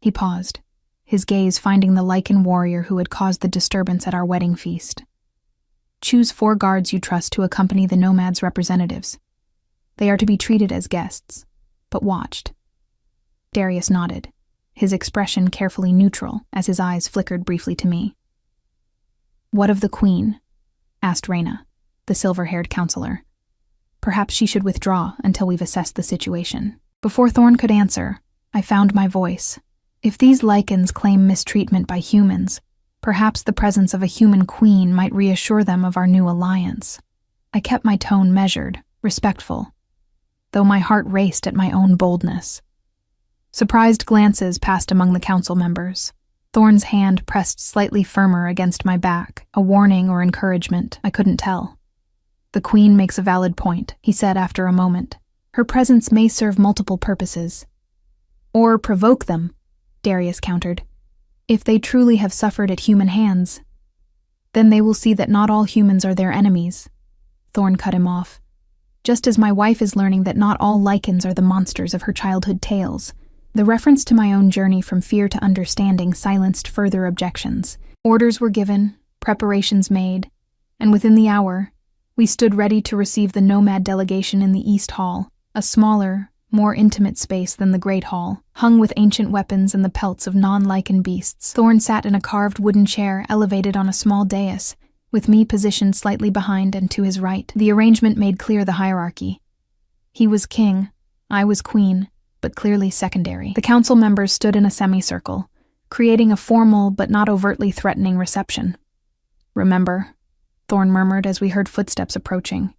He paused, his gaze finding the Lycan warrior who had caused the disturbance at our wedding feast. Choose 4 guards you trust to accompany the nomads' representatives. They are to be treated as guests, but watched. Darius nodded, his expression carefully neutral as his eyes flickered briefly to me. "What of the queen?" asked Reyna, the silver-haired counselor. "Perhaps she should withdraw until we've assessed the situation." Before Thorn could answer, I found my voice. If these Lycans claim mistreatment by humans, perhaps the presence of a human queen might reassure them of our new alliance. I kept my tone measured, respectful, though my heart raced at my own boldness. Surprised glances passed among the council members. Thorn's hand pressed slightly firmer against my back, a warning or encouragement, I couldn't tell. "The queen makes a valid point," he said after a moment. "Her presence may serve multiple purposes." "Or provoke them," Darius countered. "If they truly have suffered at human hands, then they will see that not all humans are their enemies." Thorn cut him off. "Just as my wife is learning that not all Lycans are the monsters of her childhood tales." The reference to my own journey from fear to understanding silenced further objections. Orders were given, preparations made, and within the hour, we stood ready to receive the nomad delegation in the East Hall, a smaller, more intimate space than the Great Hall, hung with ancient weapons and the pelts of non-Lycan beasts. Thorn sat in a carved wooden chair elevated on a small dais, with me positioned slightly behind and to his right. The arrangement made clear the hierarchy. He was king, I was queen, but clearly secondary. The council members stood in a semicircle, creating a formal but not overtly threatening reception. "Remember," Thorn murmured as we heard footsteps approaching.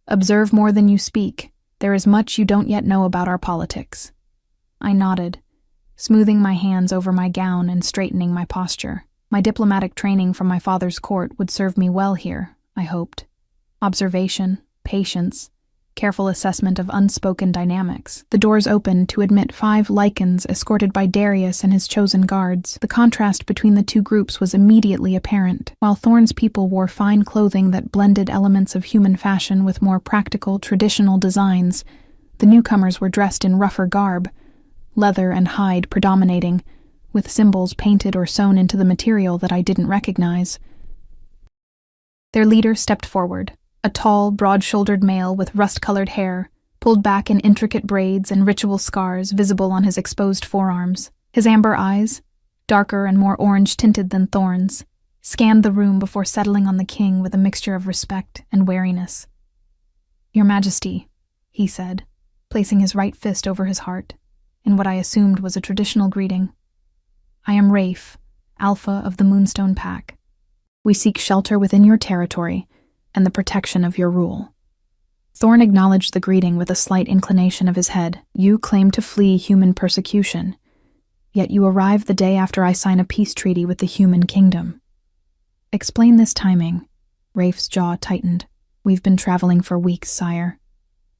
"Observe more than you speak. There is much you don't yet know about our politics." I nodded, smoothing my hands over my gown and straightening my posture. My diplomatic training from my father's court would serve me well here, I hoped. Observation, patience, careful assessment of unspoken dynamics. The doors opened to admit 5 Lycans escorted by Darius and his chosen guards. The contrast between the two groups was immediately apparent. While Thorn's people wore fine clothing that blended elements of human fashion with more practical, traditional designs, the newcomers were dressed in rougher garb, leather and hide predominating, with symbols painted or sewn into the material that I didn't recognize. Their leader stepped forward. A tall, broad-shouldered male with rust-colored hair, pulled back in intricate braids and ritual scars visible on his exposed forearms. His amber eyes, darker and more orange-tinted than Thorn's, scanned the room before settling on the king with a mixture of respect and wariness. "Your Majesty," he said, placing his right fist over his heart, in what I assumed was a traditional greeting. "I am Rafe, Alpha of the Moonstone Pack. We seek shelter within your territory and the protection of your rule." Thorn acknowledged the greeting with a slight inclination of his head. "You claim to flee human persecution, yet you arrive the day after I sign a peace treaty with the human kingdom. Explain this timing." Rafe's jaw tightened. "We've been traveling for weeks, sire.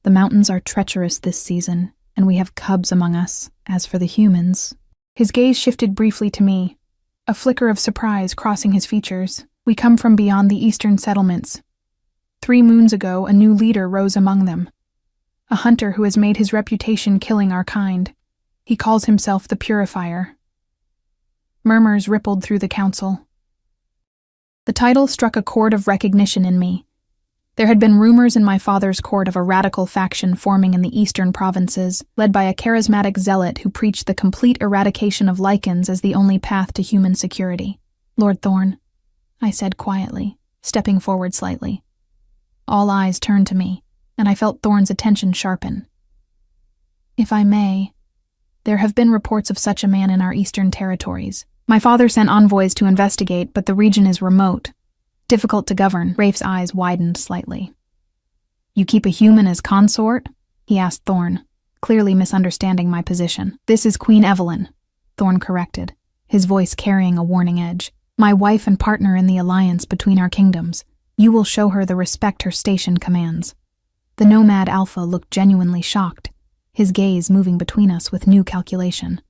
The mountains are treacherous this season, and we have cubs among us. As for the humans..." His gaze shifted briefly to me, a flicker of surprise crossing his features. "We come from beyond the eastern settlements. 3 moons ago, a new leader rose among them. A hunter who has made his reputation killing our kind. He calls himself the Purifier." Murmurs rippled through the council. The title struck a chord of recognition in me. There had been rumors in my father's court of a radical faction forming in the eastern provinces, led by a charismatic zealot who preached the complete eradication of Lycans as the only path to human security. "Lord Thorn," I said quietly, stepping forward slightly. All eyes turned to me, and I felt Thorn's attention sharpen. "If I may, there have been reports of such a man in our eastern territories. My father sent envoys to investigate, but the region is remote, difficult to govern." Rafe's eyes widened slightly. "You keep a human as consort?" he asked Thorn, clearly misunderstanding my position. "This is Queen Evelyn," Thorn corrected, his voice carrying a warning edge. "My wife and partner in the alliance between our kingdoms. You will show her the respect her station commands." The nomad Alpha looked genuinely shocked, his gaze moving between us with new calculation.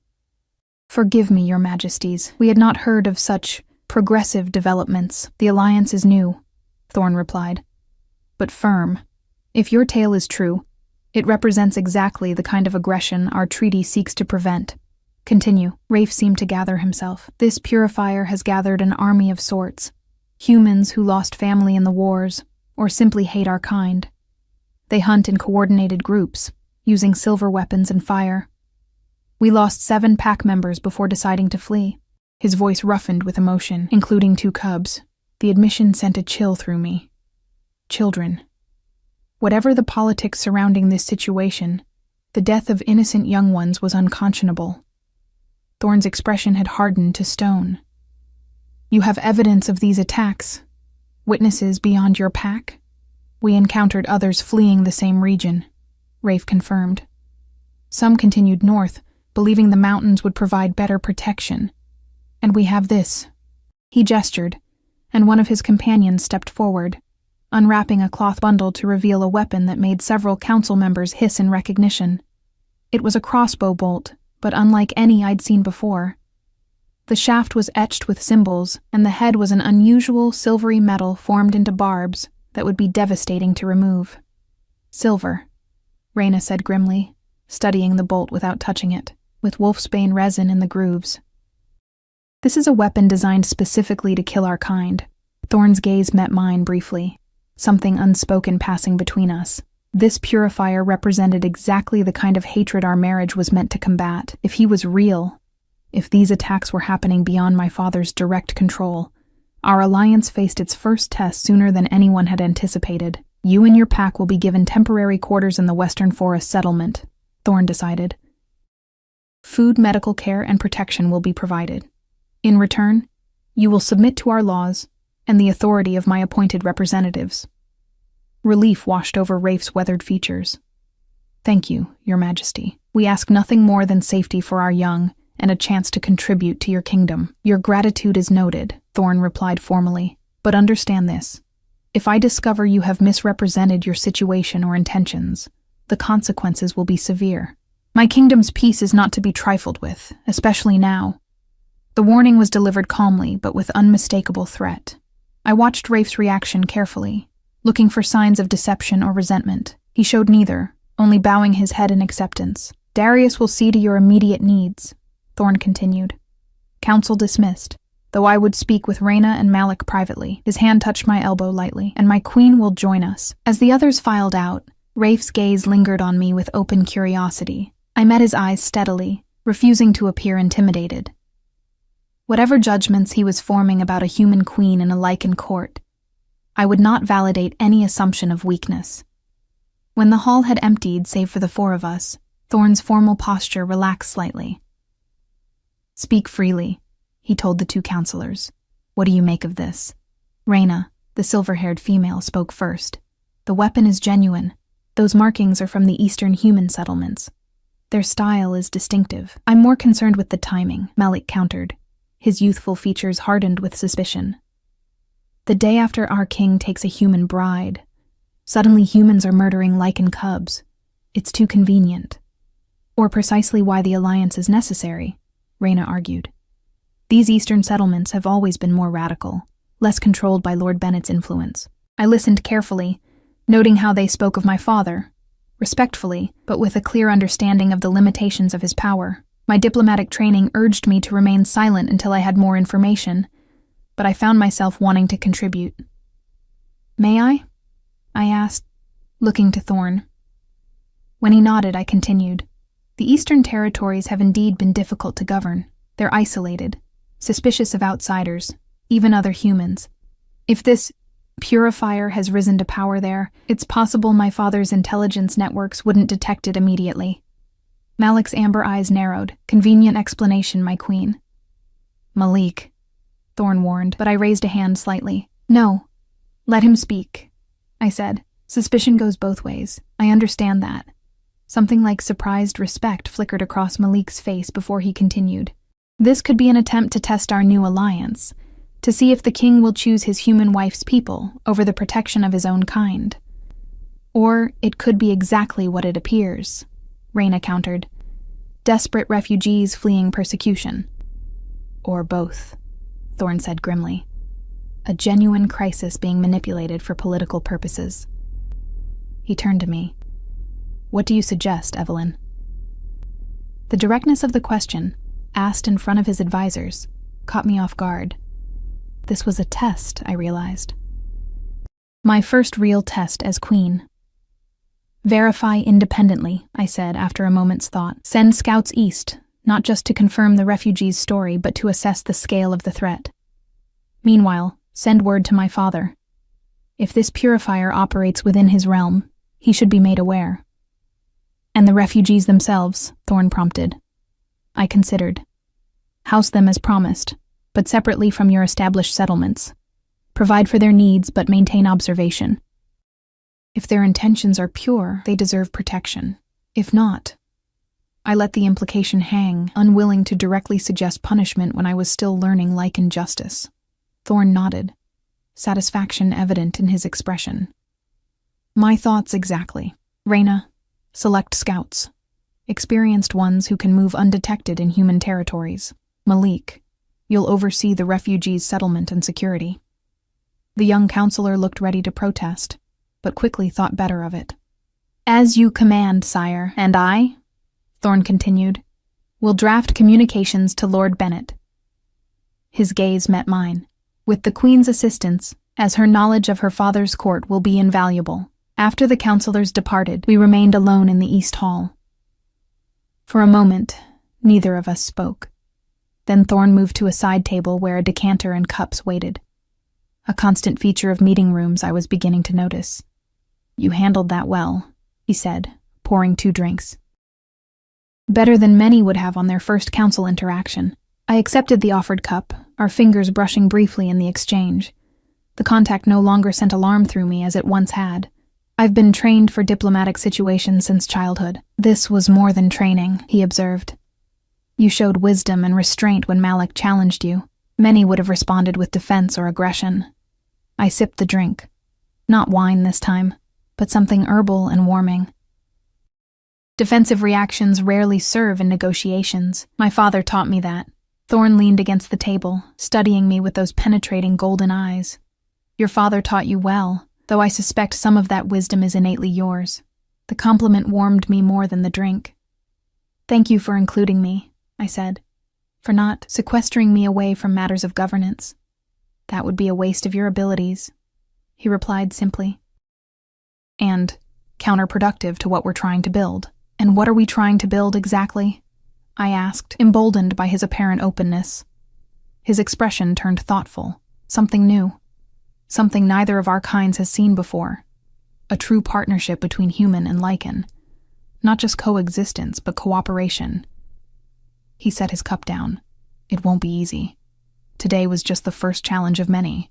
"Forgive me, your majesties. We had not heard of such progressive developments. The alliance is new," Thorn replied, "but firm. If your tale is true, it represents exactly the kind of aggression our treaty seeks to prevent. Continue." Rafe seemed to gather himself. "This Purifier has gathered an army of sorts. Humans who lost family in the wars, or simply hate our kind. They hunt in coordinated groups, using silver weapons and fire. We lost 7 pack members before deciding to flee. His voice roughened with emotion, including 2 cubs. The admission sent a chill through me. Children. Whatever the politics surrounding this situation, the death of innocent young ones was unconscionable. Thorn's expression had hardened to stone. You have evidence of these attacks? Witnesses beyond your pack? We encountered others fleeing the same region, Rafe confirmed. Some continued north, believing the mountains would provide better protection. And we have this. He gestured, and one of his companions stepped forward, unwrapping a cloth bundle to reveal a weapon that made several council members hiss in recognition. It was a crossbow bolt, but unlike any I'd seen before. The shaft was etched with symbols, and the head was an unusual silvery metal formed into barbs that would be devastating to remove. Silver, Reyna said grimly, studying the bolt without touching it, with wolfsbane resin in the grooves. This is a weapon designed specifically to kill our kind. Thorn's gaze met mine briefly, something unspoken passing between us. This purifier represented exactly the kind of hatred our marriage was meant to combat. If he was real, if these attacks were happening beyond my father's direct control, our alliance faced its first test sooner than anyone had anticipated. You and your pack will be given temporary quarters in the Western Forest settlement, Thorn decided. Food, medical care, and protection will be provided. In return, you will submit to our laws and the authority of my appointed representatives. Relief washed over Rafe's weathered features. Thank you, Your Majesty. We ask nothing more than safety for our young and a chance to contribute to your kingdom. Your gratitude is noted, Thorn replied formally. But understand this. If I discover you have misrepresented your situation or intentions, the consequences will be severe. My kingdom's peace is not to be trifled with, especially now. The warning was delivered calmly, but with unmistakable threat. I watched Rafe's reaction carefully, looking for signs of deception or resentment. He showed neither, only bowing his head in acceptance. Darius will see to your immediate needs, Thorn continued. Council dismissed, though I would speak with Reyna and Malik privately. His hand touched my elbow lightly, and my queen will join us. As the others filed out, Rafe's gaze lingered on me with open curiosity. I met his eyes steadily, refusing to appear intimidated. Whatever judgments he was forming about a human queen in a Lycan court, I would not validate any assumption of weakness. When the hall had emptied save for the 4 of us, Thorn's formal posture relaxed slightly. Speak freely, he told the 2 counselors. What do you make of this? Reyna, the silver-haired female, spoke first. The weapon is genuine. Those markings are from the eastern human settlements. Their style is distinctive. I'm more concerned with the timing, Malik countered. His youthful features hardened with suspicion. The day after our king takes a human bride, suddenly humans are murdering Lycan cubs. It's too convenient. Or precisely why the alliance is necessary, Reyna argued. These eastern settlements have always been more radical, less controlled by Lord Bennett's influence. I listened carefully, noting how they spoke of my father, respectfully, but with a clear understanding of the limitations of his power. My diplomatic training urged me to remain silent until I had more information, but I found myself wanting to contribute. May I asked, looking to Thorn. When he nodded, I continued. The Eastern Territories have indeed been difficult to govern. They're isolated, suspicious of outsiders, even other humans. If this purifier has risen to power there, it's possible my father's intelligence networks wouldn't detect it immediately. Malik's amber eyes narrowed. Convenient explanation, my queen. Malik, Thorn warned, but I raised a hand slightly. No, let him speak, I said. Suspicion goes both ways. I understand that. Something like surprised respect flickered across Malik's face before he continued. This could be an attempt to test our new alliance, to see if the king will choose his human wife's people over the protection of his own kind. Or it could be exactly what it appears, Reyna countered. Desperate refugees fleeing persecution. Or both, Thorn said grimly. A genuine crisis being manipulated for political purposes. He turned to me. What do you suggest, Evelyn? The directness of the question, asked in front of his advisors, caught me off guard. This was a test, I realized. My first real test as queen. Verify independently, I said after a moment's thought. Send scouts east, not just to confirm the refugees' story, but to assess the scale of the threat. Meanwhile, send word to my father. If this purifier operates within his realm, he should be made aware. And the refugees themselves, Thorn prompted. I considered. House them as promised, but separately from your established settlements. Provide for their needs, but maintain observation. If their intentions are pure, they deserve protection. If not, I let the implication hang, unwilling to directly suggest punishment when I was still learning Lycan justice. Thorn nodded, satisfaction evident in his expression. My thoughts exactly. Reyna, select scouts. Experienced ones who can move undetected in human territories. Malik, you'll oversee the refugees' settlement and security. The young counselor looked ready to protest, but quickly thought better of it. As you command, sire, and I, Thorn continued, will draft communications to Lord Bennett. His gaze met mine. With the Queen's assistance, as her knowledge of her father's court will be invaluable. After the counselors departed, we remained alone in the East Hall. For a moment, neither of us spoke. Then Thorn moved to a side table where a decanter and cups waited. A constant feature of meeting rooms I was beginning to notice. You handled that well, he said, pouring 2 drinks. Better than many would have on their first council interaction. I accepted the offered cup, our fingers brushing briefly in the exchange. The contact no longer sent alarm through me as it once had. I've been trained for diplomatic situations since childhood. This was more than training, he observed. You showed wisdom and restraint when Malik challenged you. Many would have responded with defense or aggression. I sipped the drink. Not wine this time, but something herbal and warming. Defensive reactions rarely serve in negotiations. My father taught me that. Thorn leaned against the table, studying me with those penetrating golden eyes. Your father taught you well, though I suspect some of that wisdom is innately yours. The compliment warmed me more than the drink. Thank you for including me, I said, for not sequestering me away from matters of governance. That would be a waste of your abilities, he replied simply. And counterproductive to what we're trying to build. And what are we trying to build exactly? I asked, emboldened by his apparent openness. His expression turned thoughtful, something new, something neither of our kinds has seen before. A true partnership between human and Lycan. Not just coexistence, but cooperation. He set his cup down. It won't be easy. Today was just the first challenge of many.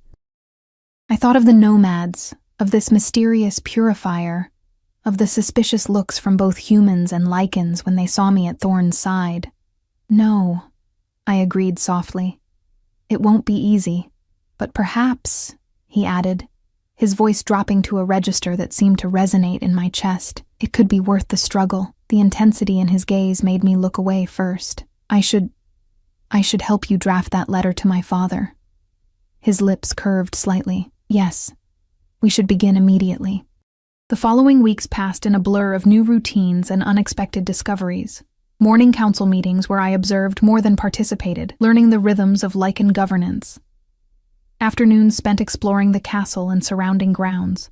I thought of the nomads, of this mysterious purifier, of the suspicious looks from both humans and Lycans when they saw me at Thorn's side. No, I agreed softly. It won't be easy, but perhaps, he added, his voice dropping to a register that seemed to resonate in my chest. It could be worth the struggle. The intensity in his gaze made me look away first. I should help you draft that letter to my father. His lips curved slightly. Yes, we should begin immediately. The following weeks passed in a blur of new routines and unexpected discoveries. Morning council meetings where I observed more than participated, learning the rhythms of Lycan governance. Afternoons spent exploring the castle and surrounding grounds,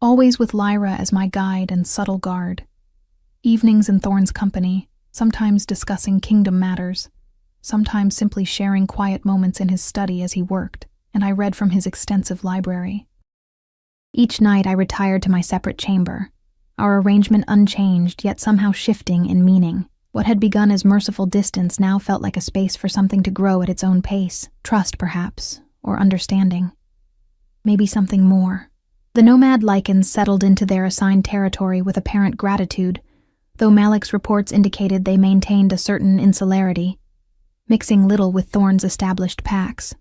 always with Lyra as my guide and subtle guard. Evenings in Thorn's company, sometimes discussing kingdom matters, sometimes simply sharing quiet moments in his study as he worked, and I read from his extensive library. Each night I retired to my separate chamber, our arrangement unchanged yet somehow shifting in meaning. What had begun as merciful distance now felt like a space for something to grow at its own pace, trust perhaps, or understanding. Maybe something more. The nomad Lycans settled into their assigned territory with apparent gratitude, though Malik's reports indicated they maintained a certain insularity, mixing little with Thorn's established packs.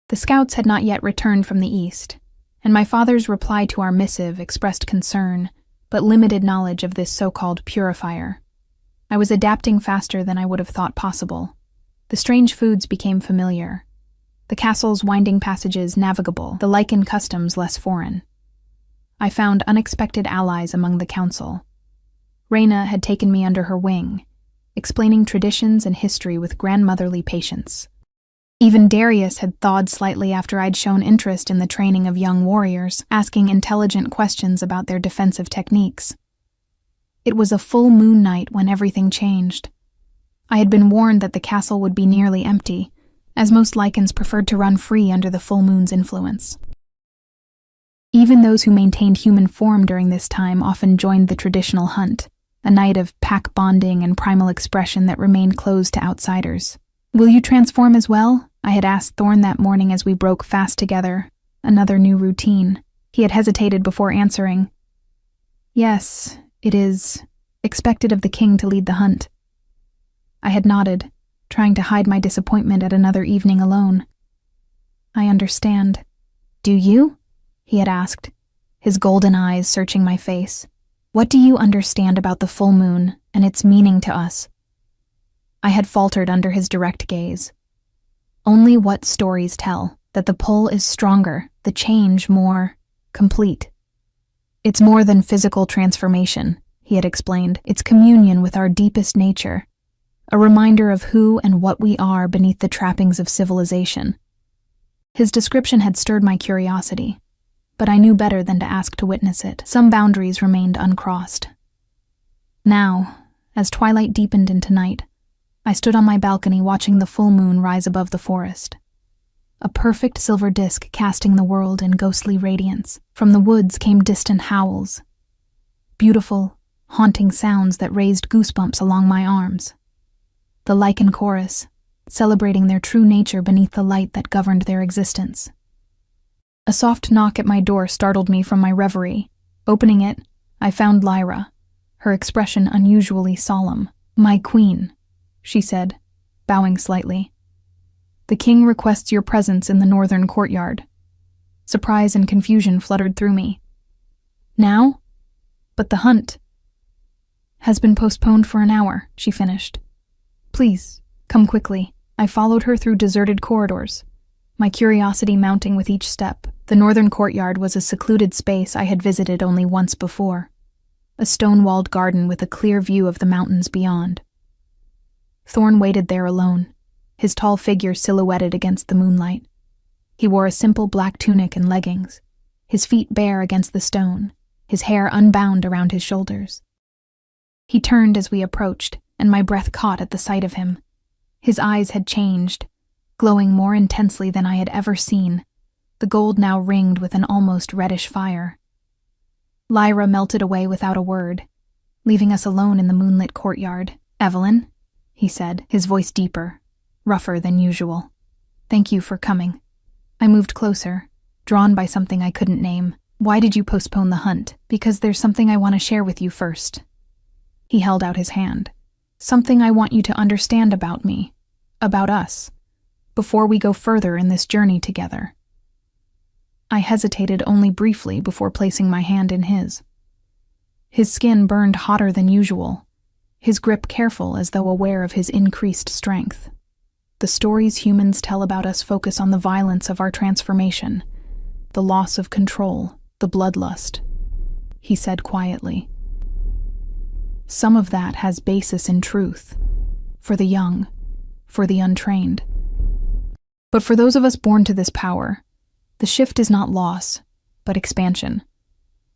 The scouts had not yet returned from the east, and my father's reply to our missive expressed concern, but limited knowledge of this so-called purifier. I was adapting faster than I would have thought possible. The strange foods became familiar, the castle's winding passages navigable, the Lycan customs less foreign. I found unexpected allies among the council. Reyna had taken me under her wing, explaining traditions and history with grandmotherly patience. Even Darius had thawed slightly after I'd shown interest in the training of young warriors, asking intelligent questions about their defensive techniques. It was a full moon night when everything changed. I had been warned that the castle would be nearly empty, as most Lycans preferred to run free under the full moon's influence. Even those who maintained human form during this time often joined the traditional hunt, a night of pack bonding and primal expression that remained closed to outsiders. "Will you transform as well?" I had asked Thorn that morning as we broke fast together, another new routine. He had hesitated before answering. "Yes, it is expected of the king to lead the hunt." I had nodded, trying to hide my disappointment at another evening alone. "I understand." "Do you?" he had asked, his golden eyes searching my face. "What do you understand about the full moon and its meaning to us?" I had faltered under his direct gaze. "Only what stories tell, that the pull is stronger, the change more complete. It's more than physical transformation," he had explained. "It's communion with our deepest nature, a reminder of who and what we are beneath the trappings of civilization." His description had stirred my curiosity, but I knew better than to ask to witness it. Some boundaries remained uncrossed. Now, as twilight deepened into night, I stood on my balcony watching the full moon rise above the forest. A perfect silver disk casting the world in ghostly radiance. From the woods came distant howls, beautiful, haunting sounds that raised goosebumps along my arms. The Lycan chorus, celebrating their true nature beneath the light that governed their existence. A soft knock at my door startled me from my reverie. Opening it, I found Lyra, her expression unusually solemn. "My queen," she said, bowing slightly. "The king requests your presence in the northern courtyard." Surprise and confusion fluttered through me. "Now? But the hunt has been postponed for an hour," she finished. "Please, come quickly." I followed her through deserted corridors, my curiosity mounting with each step. The northern courtyard was a secluded space I had visited only once before, a stone-walled garden with a clear view of the mountains beyond. Thorn waited there alone, his tall figure silhouetted against the moonlight. He wore a simple black tunic and leggings, his feet bare against the stone, his hair unbound around his shoulders. He turned as we approached, and my breath caught at the sight of him. His eyes had changed, glowing more intensely than I had ever seen, the gold now ringed with an almost reddish fire. Lyra melted away without a word, leaving us alone in the moonlit courtyard. "Evelyn," he said, his voice deeper, rougher than usual. "Thank you for coming." I moved closer, drawn by something I couldn't name. "Why did you postpone the hunt?" "Because there's something I want to share with you first." He held out his hand. "Something I want you to understand about me, about us, before we go further in this journey together." I hesitated only briefly before placing my hand in his. His skin burned hotter than usual, his grip careful as though aware of his increased strength. "The stories humans tell about us focus on the violence of our transformation, the loss of control, the bloodlust," he said quietly. "Some of that has basis in truth, for the young, for the untrained. But for those of us born to this power, the shift is not loss, but expansion.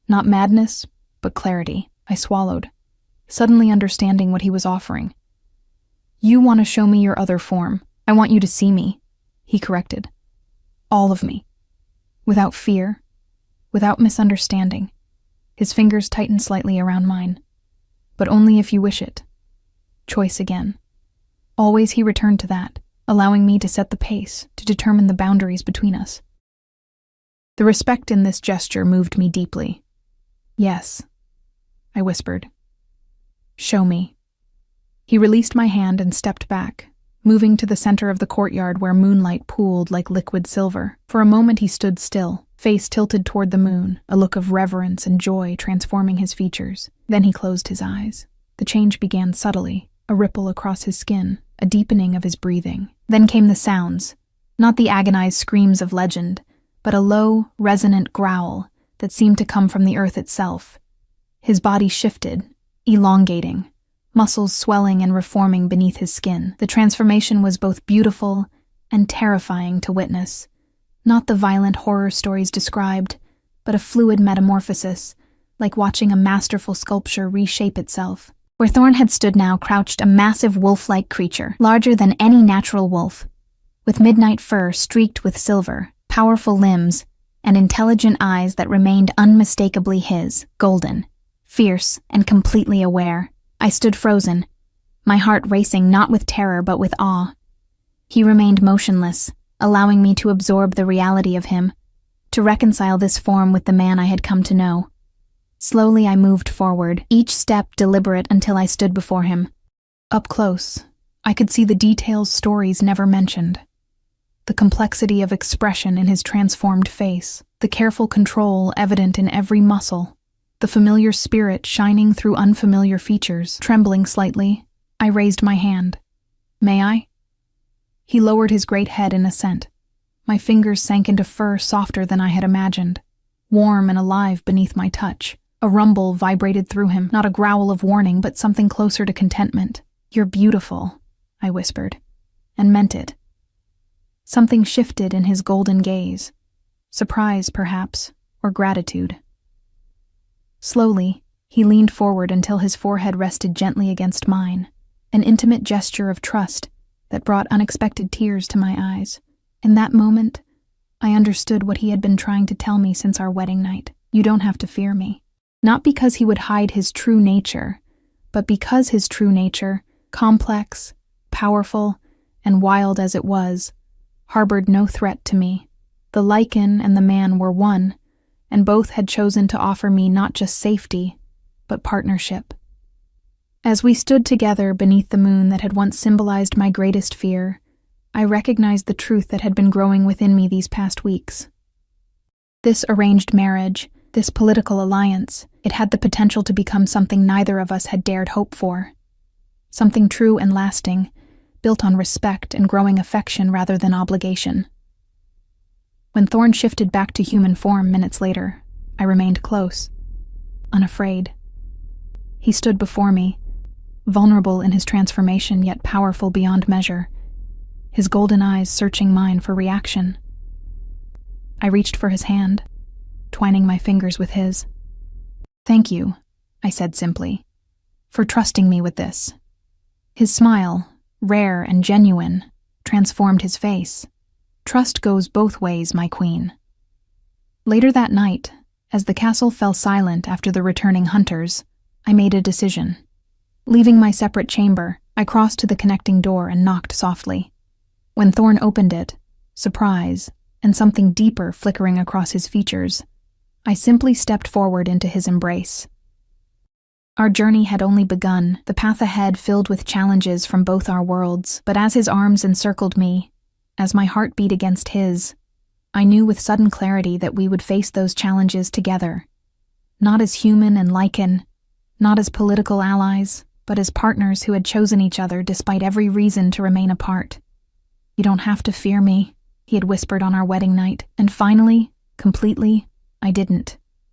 Not madness, but clarity." I swallowed, suddenly understanding what he was offering. "You want to show me your other form. I want you to see me," he corrected. "All of me. Without fear, without misunderstanding." His fingers tightened slightly around mine. "But only if you wish it. Choice again." Always he returned to that, allowing me to set the pace, to determine the boundaries between us. The respect in this gesture moved me deeply. "Yes," I whispered. "Show me." He released my hand and stepped back, moving to the center of the courtyard where moonlight pooled like liquid silver. For a moment he stood still, face tilted toward the moon, a look of reverence and joy transforming his features. Then he closed his eyes. The change began subtly, a ripple across his skin, a deepening of his breathing. Then came the sounds, not the agonized screams of legend, but a low, resonant growl that seemed to come from the earth itself. His body shifted, elongating, muscles swelling and reforming beneath his skin. The transformation was both beautiful and terrifying to witness. Not the violent horror stories described, but a fluid metamorphosis, like watching a masterful sculpture reshape itself. Where Thorn had stood now crouched a massive wolf-like creature, larger than any natural wolf, with midnight fur streaked with silver, powerful limbs, and intelligent eyes that remained unmistakably his, golden, fierce, and completely aware. I stood frozen, my heart racing not with terror but with awe. He remained motionless, allowing me to absorb the reality of him, to reconcile this form with the man I had come to know. Slowly I moved forward, each step deliberate until I stood before him. Up close, I could see the details stories never mentioned. The complexity of expression in his transformed face, the careful control evident in every muscle, the familiar spirit shining through unfamiliar features. Trembling slightly, I raised my hand. "May I?" He lowered his great head in assent. My fingers sank into fur softer than I had imagined, warm and alive beneath my touch. A rumble vibrated through him, not a growl of warning, but something closer to contentment. "You're beautiful," I whispered, and meant it. Something shifted in his golden gaze. Surprise, perhaps, or gratitude. Slowly, he leaned forward until his forehead rested gently against mine, an intimate gesture of trust that brought unexpected tears to my eyes. In that moment, I understood what he had been trying to tell me since our wedding night. "You don't have to fear me." Not because he would hide his true nature, but because his true nature, complex, powerful, and wild as it was, harbored no threat to me. The Lycan and the man were one, and both had chosen to offer me not just safety, but partnership. As we stood together beneath the moon that had once symbolized my greatest fear, I recognized the truth that had been growing within me these past weeks. This arranged marriage, this political alliance, it had the potential to become something neither of us had dared hope for. Something true and lasting, built on respect and growing affection rather than obligation. When Thorn shifted back to human form minutes later, I remained close, unafraid. He stood before me, vulnerable in his transformation yet powerful beyond measure, his golden eyes searching mine for reaction. I reached for his hand, twining my fingers with his. "Thank you," I said simply, "for trusting me with this." His smile, rare and genuine, transformed his face. "Trust goes both ways, my queen." Later that night, as the castle fell silent after the returning hunters, I made a decision. Leaving my separate chamber, I crossed to the connecting door and knocked softly. When Thorn opened it, surprise, and something deeper flickering across his features, I simply stepped forward into his embrace. Our journey had only begun, the path ahead filled with challenges from both our worlds, but as his arms encircled me, as my heart beat against his, I knew with sudden clarity that we would face those challenges together. Not as human and Lycan, not as political allies, but as partners who had chosen each other despite every reason to remain apart. "You don't have to fear me," he had whispered on our wedding night, and finally, completely, I didn't.